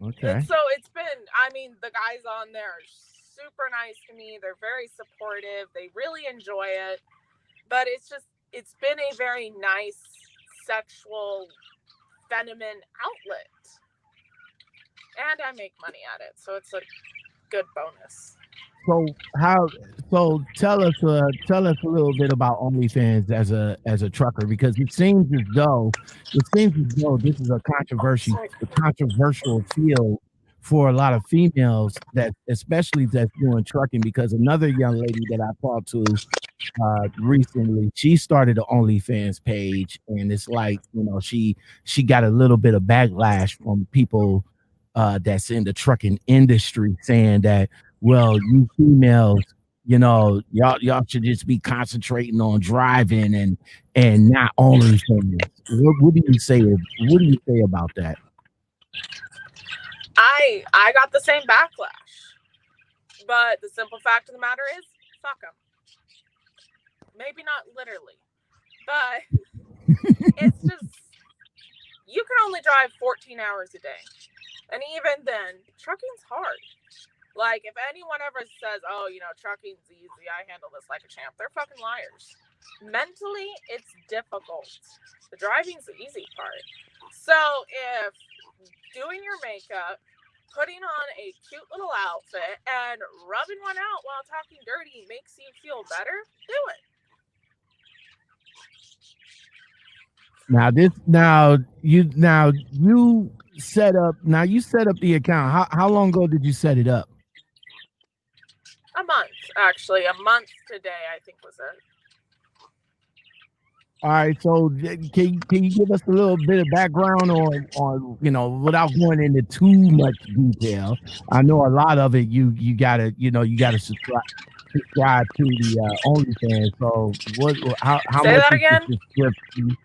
Speaker 1: Okay.
Speaker 4: And so it's been, I mean, the guys on there are super nice to me. They're very supportive. They really enjoy it. But it's been a very nice sexual feminine outlet. And I make money at it. So it's a good bonus.
Speaker 1: So tell us a little bit about OnlyFans as a trucker, because it seems as though this is a controversial field for a lot of females, that especially that's doing trucking, because another young lady that I talked to recently, she started an OnlyFans page, and it's like, you know, she got a little bit of backlash from people that's in the trucking industry, saying that, well, you females, you know, y'all should just be concentrating on driving and not OnlyFans. What do you say? What do you say about that?
Speaker 4: I got the same backlash, but the simple fact of the matter is, fuck them. Maybe not literally, but it's just, you can only drive 14 hours a day, and even then, trucking's hard. Like, if anyone ever says, oh, you know, trucking's easy, I handle this like a champ, they're fucking liars. Mentally, it's difficult. The driving's the easy part. So if doing your makeup, putting on a cute little outfit, and rubbing one out while talking dirty makes you feel better, do it. You set up the account. How long ago did you set it up? A month, actually. A month today, I think, was it.
Speaker 1: All right, so can you give us a little bit of background on, you know, without going into too much detail? I know a lot of it you gotta subscribe to the OnlyFans. So how
Speaker 4: Say
Speaker 1: much
Speaker 4: that
Speaker 1: is
Speaker 4: again?
Speaker 1: the subscription?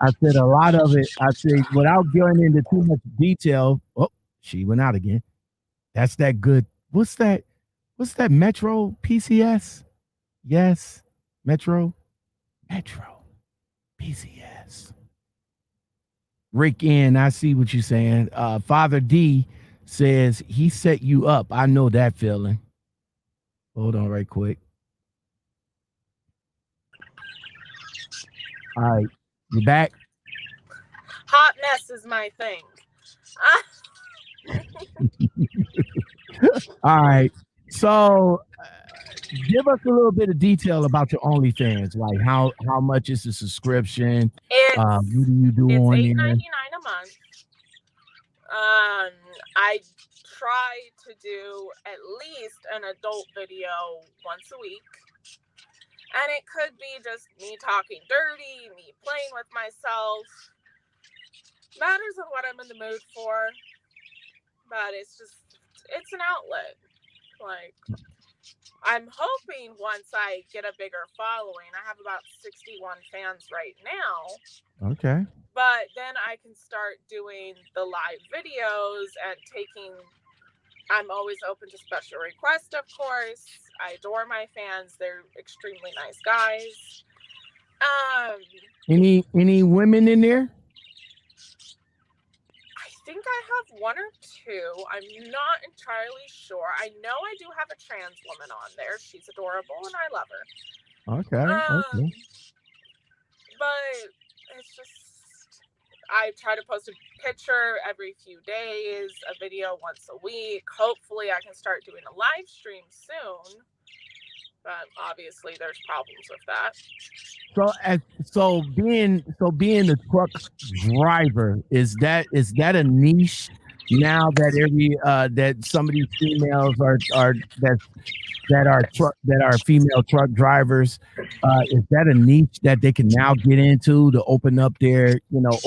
Speaker 1: I said a lot of it. I said, without going into too much detail. Oh, she went out again. That's that good. What's that Metro PCS? Yes, Metro PCS. Rick N, I see what you're saying. Father D says he set you up. I know that feeling. Hold on right quick. All right, you back?
Speaker 4: Hot mess is my thing.
Speaker 1: All right. So give us a little bit of detail about your OnlyFans. Like how much is the subscription? What do you do on
Speaker 4: It's $8.99
Speaker 1: there?
Speaker 4: a month. I try to do at least an adult video once a week. And it could be just me talking dirty, me playing with myself. Matters on what I'm in the mood for. But it's an outlet. Like, I'm hoping once I get a bigger following, I have about 61 fans right now.
Speaker 1: Okay.
Speaker 4: But then I can start doing the live videos and I'm always open to special requests, of course. I adore my fans. They're extremely nice guys.
Speaker 1: Any women in there?
Speaker 4: I think I have one or two. I'm not entirely sure. I know I do have a trans woman on there. She's adorable and I love her.
Speaker 1: Okay.
Speaker 4: But it's just, I try to post a picture every few days, a video once a week. Hopefully I can start doing a live stream soon. But obviously there's problems with that.
Speaker 1: So being a truck driver, is that a niche now that that some of these females that are female truck drivers, is that a niche that they can now get into to open up their the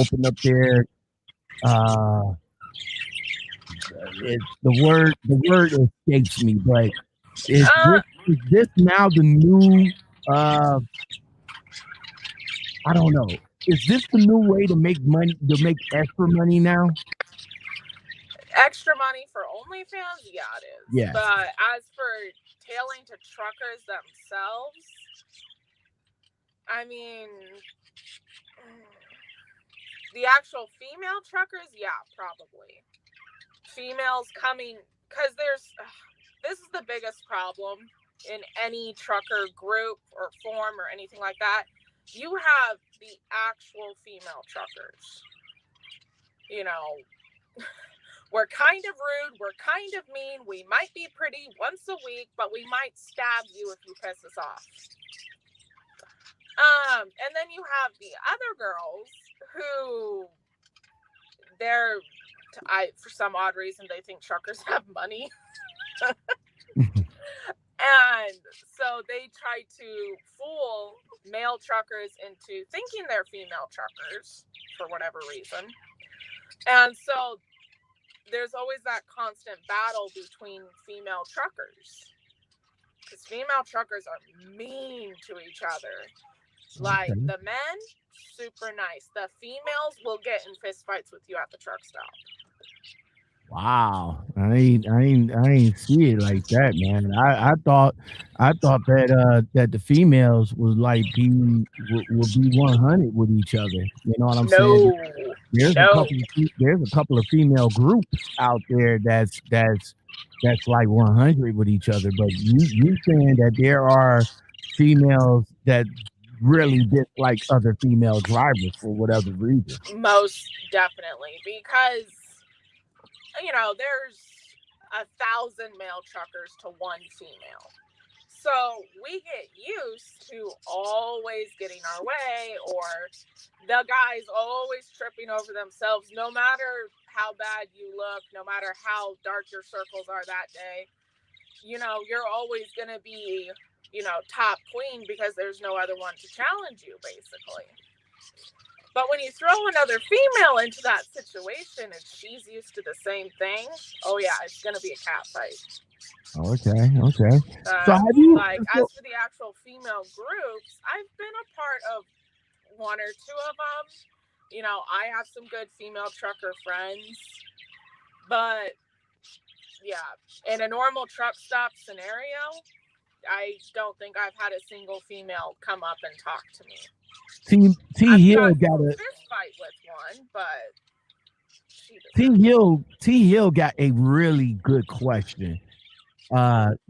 Speaker 1: word escapes me, but Is this now the new? I don't know. Is this the new way to make money? To make extra money now?
Speaker 4: Extra money for OnlyFans? Yeah, it is.
Speaker 1: Yes.
Speaker 4: But as for tailing to truckers themselves, I mean, the actual female truckers, yeah, probably. Females coming, because this is the biggest problem in any trucker group or form or anything like that. You have the actual female truckers. You know, we're kind of rude, we're kind of mean, we might be pretty once a week, but we might stab you if you piss us off. And then you have the other girls who for some odd reason, they think truckers have money. And so they try to fool male truckers into thinking they're female truckers for whatever reason. And so there's always that constant battle between female truckers. Because female truckers are mean to each other. Like, the men, super nice. The females will get in fistfights with you at the truck stop.
Speaker 1: Wow, I ain't see it like that, man. I thought that the females would like would be 100 with each other. You know what I'm saying? There's a couple of female groups out there that's like 100 with each other. But you saying that there are females that really dislike other female drivers for whatever reason?
Speaker 4: Most definitely, because you know, there's 1,000 male truckers to one female. So we get used to always getting our way, or the guys always tripping over themselves, no matter how bad you look, no matter how dark your circles are that day. You know, you're always going to be, you know, top queen because there's no other one to challenge you, basically. But when you throw another female into that situation and she's used to the same thing, oh yeah, it's gonna be a cat fight.
Speaker 1: Okay.
Speaker 4: So have you, as for the actual female groups, I've been a part of one or two of them. You know, I have some good female trucker friends, but yeah, in a normal truck stop scenario, I don't think I've had a single female come up and talk to me.
Speaker 1: T Hill got a
Speaker 4: fist fight with one, but
Speaker 1: T Hill got a really good question.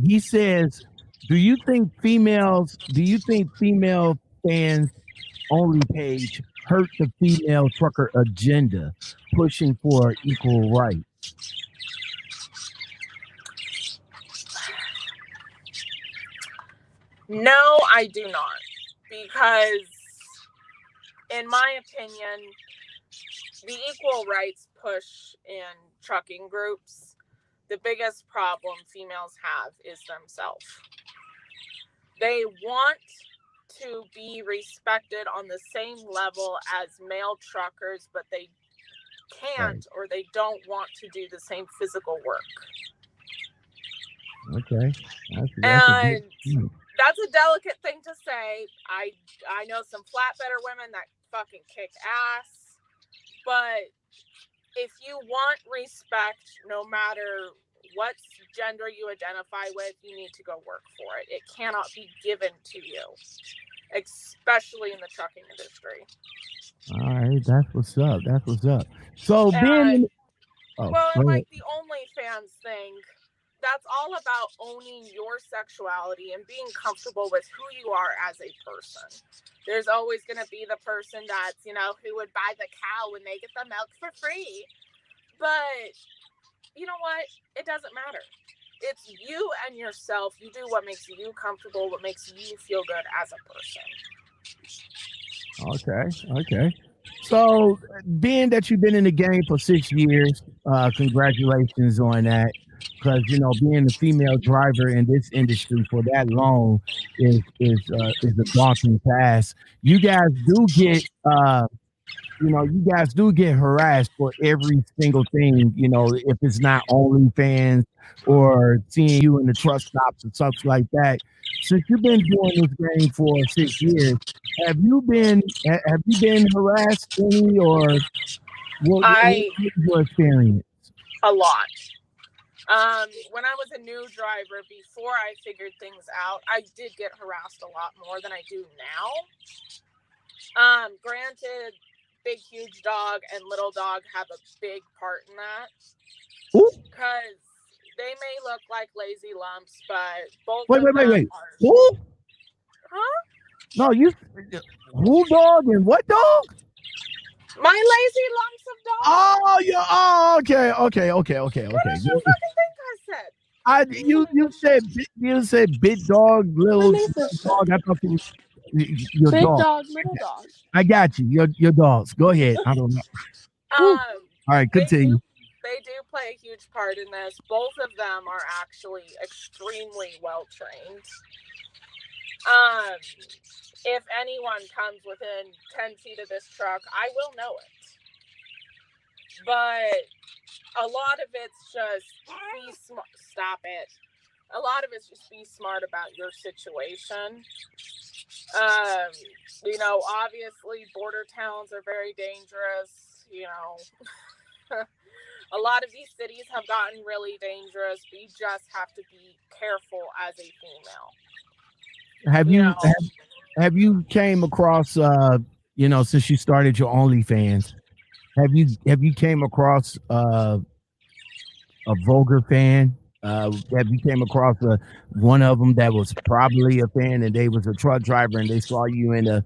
Speaker 1: He says, do you think female fans only page hurt the female trucker agenda pushing for equal rights?
Speaker 4: No, I do not, because in my opinion, the equal rights push in trucking groups, the biggest problem females have is themselves. They want to be respected on the same level as male truckers, but they can't, or they don't want to do the same physical work.
Speaker 1: Okay.
Speaker 4: That's a delicate thing to say. I know some flatbedder women that fucking kick ass, but if you want respect, no matter what gender you identify with, you need to go work for it. It cannot be given to you, especially in the trucking industry.
Speaker 1: All right, that's what's up. So then,
Speaker 4: like the OnlyFans thing, that's all about owning your sexuality and being comfortable with who you are as a person. There's always going to be the person that's, you know, who would buy the cow when they get the milk for free. But you know what? It doesn't matter. It's you and yourself. You do what makes you comfortable, what makes you feel good as a person.
Speaker 1: Okay. So being that you've been in the game for 6 years, congratulations on that. Because, you know, being a female driver in this industry for that long is a daunting task. You guys do get you guys do get harassed for every single thing, if it's not OnlyFans or seeing you in the truck stops and stuff like that. Since you've been doing this game for 6 years, have you been harassed any, or what was your experience?
Speaker 4: A lot. When I was a new driver, before I figured things out, I did get harassed a lot more than I do now. Granted, Big Huge Dog and Little Dog have a big part in that. Because they may look like lazy lumps, but both of them
Speaker 1: Wait.
Speaker 4: are...
Speaker 1: Who?
Speaker 4: Huh?
Speaker 1: No, who dog and what dog?
Speaker 4: My lazy lumps of dogs.
Speaker 1: Oh, yeah. Oh, okay.
Speaker 4: What did you fucking think I said?
Speaker 1: You said big dog, little dog. I thought it was your
Speaker 4: Big
Speaker 1: dog.
Speaker 4: dog, little dog.
Speaker 1: I got you. Your dogs. Go ahead. I don't know. All right, continue.
Speaker 4: They do play a huge part in this. Both of them are actually extremely well trained. If anyone comes within 10 feet of this truck, I will know it. But a lot of it's just be smart. Stop it. A lot of it's just be smart about your situation. Obviously border towns are very dangerous. A lot of these cities have gotten really dangerous, but you just have to be careful as a female.
Speaker 1: Have you came across since you started your OnlyFans, have you came across a vulgar fan? Have you came across one of them that was probably a fan and they was a truck driver and they saw you in a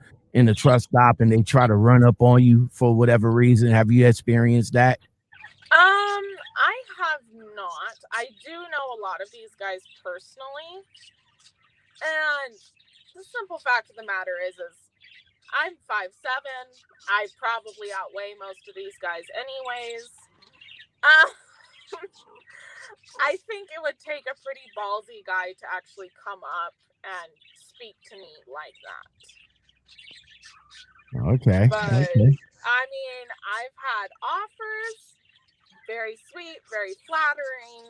Speaker 1: truck stop and they try to run up on you for whatever reason? Have you experienced that?
Speaker 4: I have not. I do know a lot of these guys personally, and the simple fact of the matter is I'm 5'7". I probably outweigh most of these guys anyways. I think it would take a pretty ballsy guy to actually come up and speak to me like that.
Speaker 1: Okay.
Speaker 4: But,
Speaker 1: okay.
Speaker 4: I mean, I've had offers, very sweet, very flattering,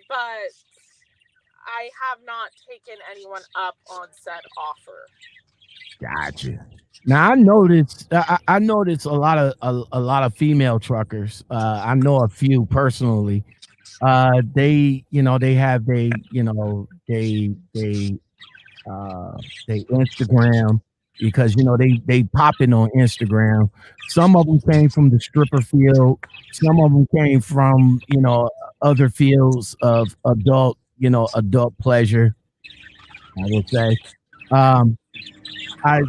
Speaker 4: but I have not taken anyone up on said offer.
Speaker 1: Gotcha. Now I noticed a lot of female truckers. I know a few personally. They have they Instagram, because they popping on Instagram. Some of them came from the stripper field. Some of them came from other fields of adult pleasure, I would say. I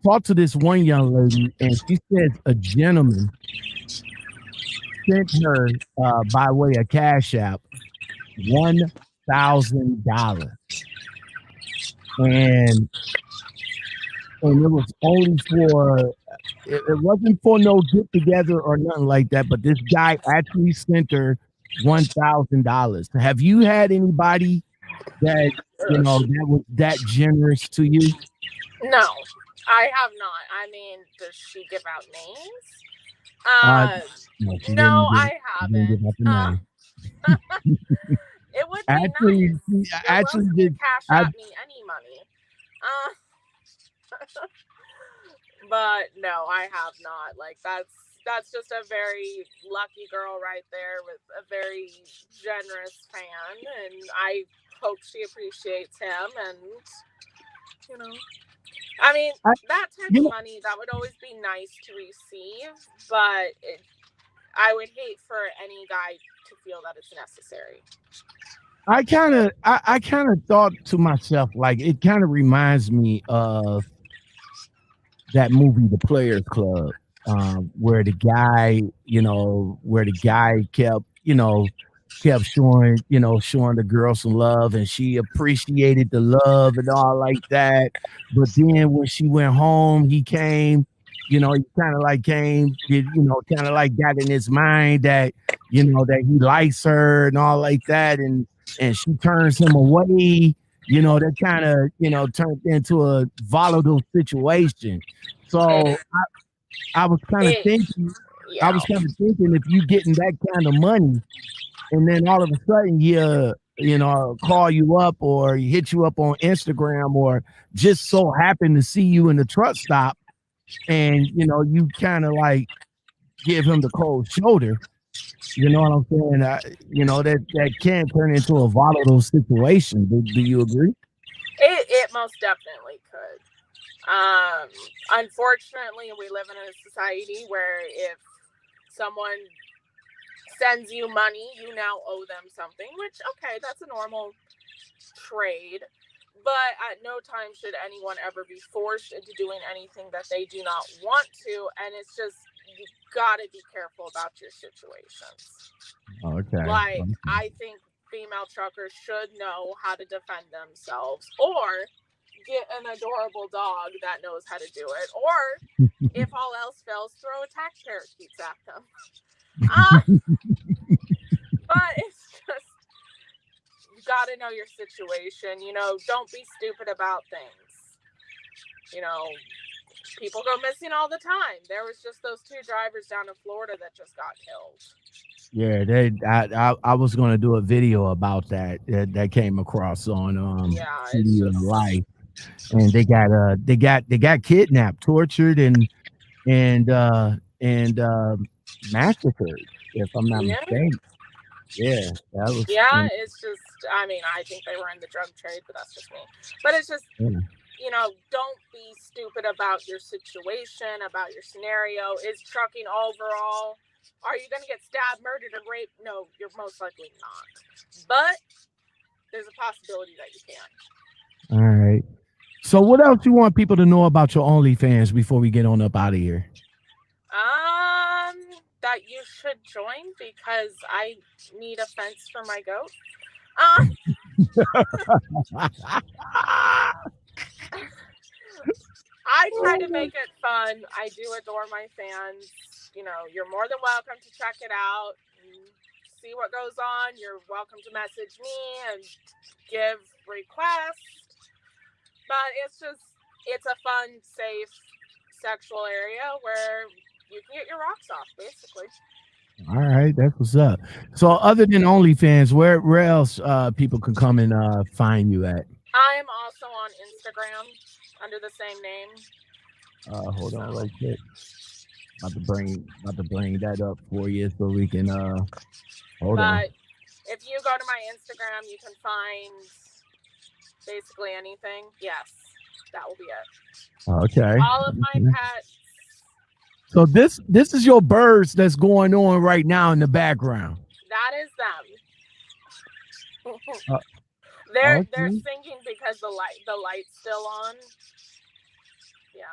Speaker 1: talked to this one young lady, and she said a gentleman sent her by way of Cash App $1,000, and it was only for it wasn't for no get together or nothing like that. But this guy actually sent her $1,000. Have you had anybody that that was that generous to you?
Speaker 4: No, I have not. I mean, does she give out names? No, I haven't. It would be nice.
Speaker 1: Actually, did
Speaker 4: cash out me any money? But no, I have not. Like that's just a very lucky girl right there with a very generous fan, and I hope she appreciates him. And I mean, that type of money, that would always be nice to receive, but I would hate for any guy to feel that it's necessary.
Speaker 1: I kind of thought to myself, like, it kind of reminds me of that movie, The Players Club, where the guy kept showing the girl some love, and she appreciated the love and all like that. But then when she went home, he kind of got in his mind that that he likes her and all like that, and she turns him away. That kind of turned into a volatile situation. So I was kind of
Speaker 4: It-
Speaker 1: thinking,
Speaker 4: yeah.
Speaker 1: if you getting that kind of money, and then all of a sudden you know, call you up or hit you up on Instagram or just so happen to see you in the truck stop, and you know, you kind of like give him the cold shoulder. You know what I'm saying? You know, that can turn into a volatile situation. Do you agree?
Speaker 4: It most definitely could. Unfortunately, we live in a society where if someone sends you money, you now owe them something, which, okay, that's a normal trade. But at no time should anyone ever be forced into doing anything that they do not want to. And it's just, you got to be careful about your situations.
Speaker 1: Okay.
Speaker 4: Like, I think female truckers should know how to defend themselves, or get an adorable dog that knows how to do it, or if all else fails, throw attack parakeets at them. But it's just, you got to know your situation. You know, don't be stupid about things. You know, people go missing all the time. There was just those 2 drivers down in Florida that just got killed.
Speaker 1: Yeah, I was gonna do a video about that came across on
Speaker 4: It's just
Speaker 1: Life, and they got kidnapped, tortured, and massacred, if I'm not mistaken. Yeah, that was.
Speaker 4: Yeah, it's just, I mean, I think they were in the drug trade, but that's just me. But it's just, you know, don't be stupid about your situation, about your scenario. Is trucking overall? Are you going to get stabbed, murdered, or raped? No, you're most likely not. But there's a possibility that you can.
Speaker 1: All right. So what else you want people to know about your OnlyFans before we get on up out of here?
Speaker 4: That you should join because I need a fence for my goat. I try to make it fun. I do adore my fans. You know, you're more than welcome to check it out and see what goes on. You're welcome to message me and give requests. But it's a fun, safe, sexual area where you can get your rocks off, basically.
Speaker 1: All right, that's what's up. So other than OnlyFans, where else people can come and find you at?
Speaker 4: I am also on Instagram under the same name.
Speaker 1: Hold on right quick. About to bring that up for you so we can hold on.
Speaker 4: But if you go to my Instagram, you can find basically anything. Yes, that will be it.
Speaker 1: Okay.
Speaker 4: All of my pets.
Speaker 1: So this is your birds that's going on right now in the background.
Speaker 4: That is them. They're singing because the light's still on. Yeah.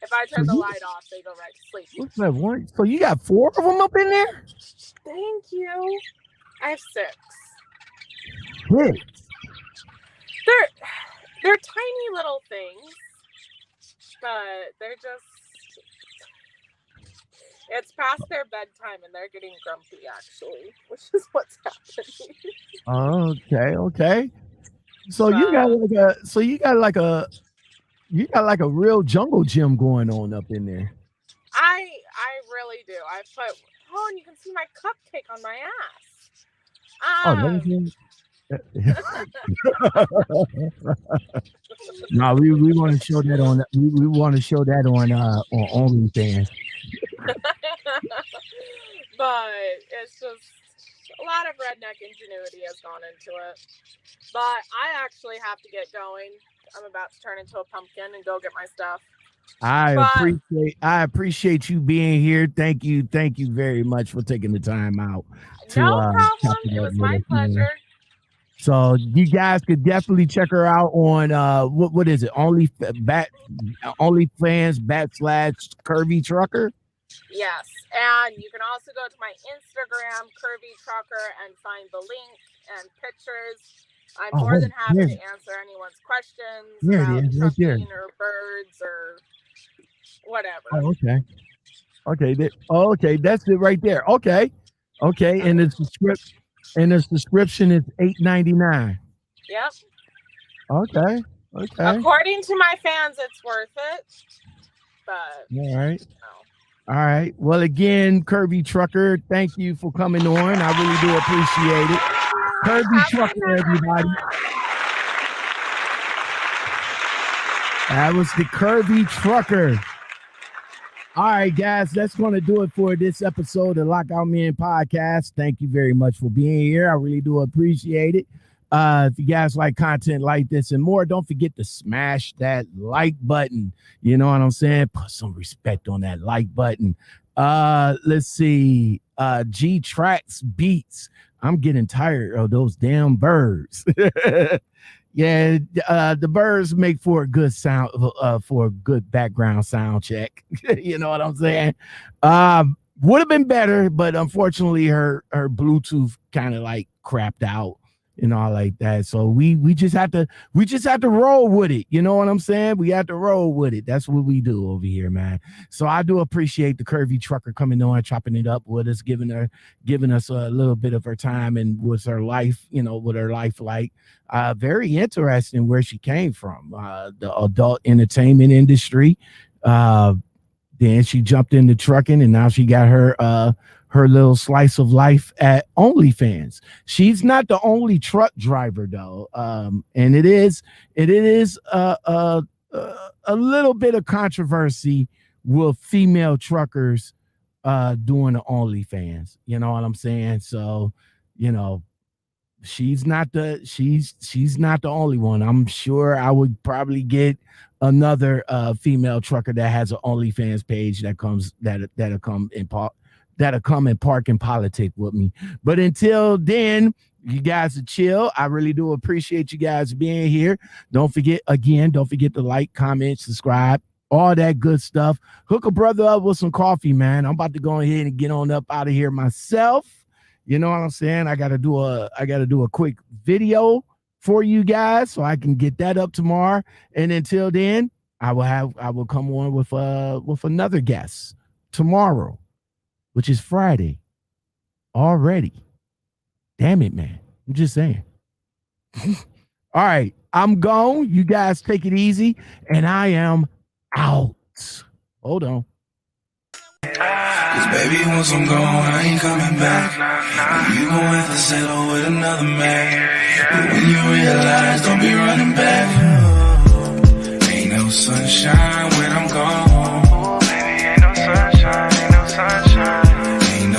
Speaker 4: If I turn the light off, they go right to sleep.
Speaker 1: What's that one? So you got 4 of them up in there?
Speaker 4: Thank you. I have 6.
Speaker 1: Good.
Speaker 4: They're tiny little things, but they're just. It's past their bedtime and they're getting grumpy, actually, which is what's happening.
Speaker 1: Okay. So you got like a real jungle gym going on up in there.
Speaker 4: I really do. I put and you can see my cupcake on my ass.
Speaker 1: No, we want to show that on we want to show that on OnlyFans.
Speaker 4: But it's just a lot of redneck ingenuity has gone into it. But I actually have to get going. I'm about to turn into a pumpkin and go get my stuff.
Speaker 1: I appreciate you being here. Thank you very much for taking the time out.
Speaker 4: No problem. It was my pleasure.
Speaker 1: So you guys could definitely check her out on what is it? OnlyFans / Curvy Trucker.
Speaker 4: Yes, and you can also go to my Instagram, Curvy Trucker, and find the link and pictures. I'm more than happy to answer anyone's questions about trucking or birds or whatever.
Speaker 1: Oh, okay. That's it right there. Okay. And the subscription is $8.99.
Speaker 4: Yep.
Speaker 1: Okay.
Speaker 4: According to my fans, it's worth it. But
Speaker 1: All right.
Speaker 4: no.
Speaker 1: All right. Well, again, Curvy Trucker, thank you for coming on. I really do appreciate it. Curvy Trucker, everybody. That was the Curvy Trucker. All right, guys, that's going to do it for this episode of Lockoutmen Podcast. Thank you very much for being here. I really do appreciate it. If you guys like content like this and more, don't forget to smash that like button. You know what I'm saying? Put some respect on that like button. Let's see. G Tracks Beats. I'm getting tired of those damn birds. Yeah, the birds make for a good sound, for a good background sound check. You know what I'm saying? Would have been better, but unfortunately, her Bluetooth kind of like crapped out and all like that. So we just have to roll with it. You know what I'm saying? We have to roll with it. That's what we do over here, man. So I do appreciate the Curvy Trucker coming on, chopping it up with us, giving us a little bit of her time and what's her life, you know, what her life like. Very interesting where she came from, the adult entertainment industry. Then she jumped into trucking, and now she got her little slice of life at OnlyFans. She's not the only truck driver though, and it is a little bit of controversy with female truckers doing the OnlyFans. You know what I'm saying? So, you know, she's not the only one. I'm sure I would probably get another female trucker that has an OnlyFans page that'll come and park and politic with me. But until then, you guys are chill. I really do appreciate you guys being here. Don't forget to like, comment, subscribe, all that good stuff. Hook a brother up with some coffee, man. I'm about to go ahead and get on up out of here myself. You know what I'm saying? I gotta do a quick video for you guys so I can get that up tomorrow. And until then, I will come on with another guest tomorrow, which is Friday already. Damn it, man. I'm just saying. All right, I'm gone. You guys take it easy, and I am out. Hold on.
Speaker 5: Cause baby, once I'm gone, I ain't coming back. You gon' have to settle with another man. But when you realize, don't be running back. Ain't no sunshine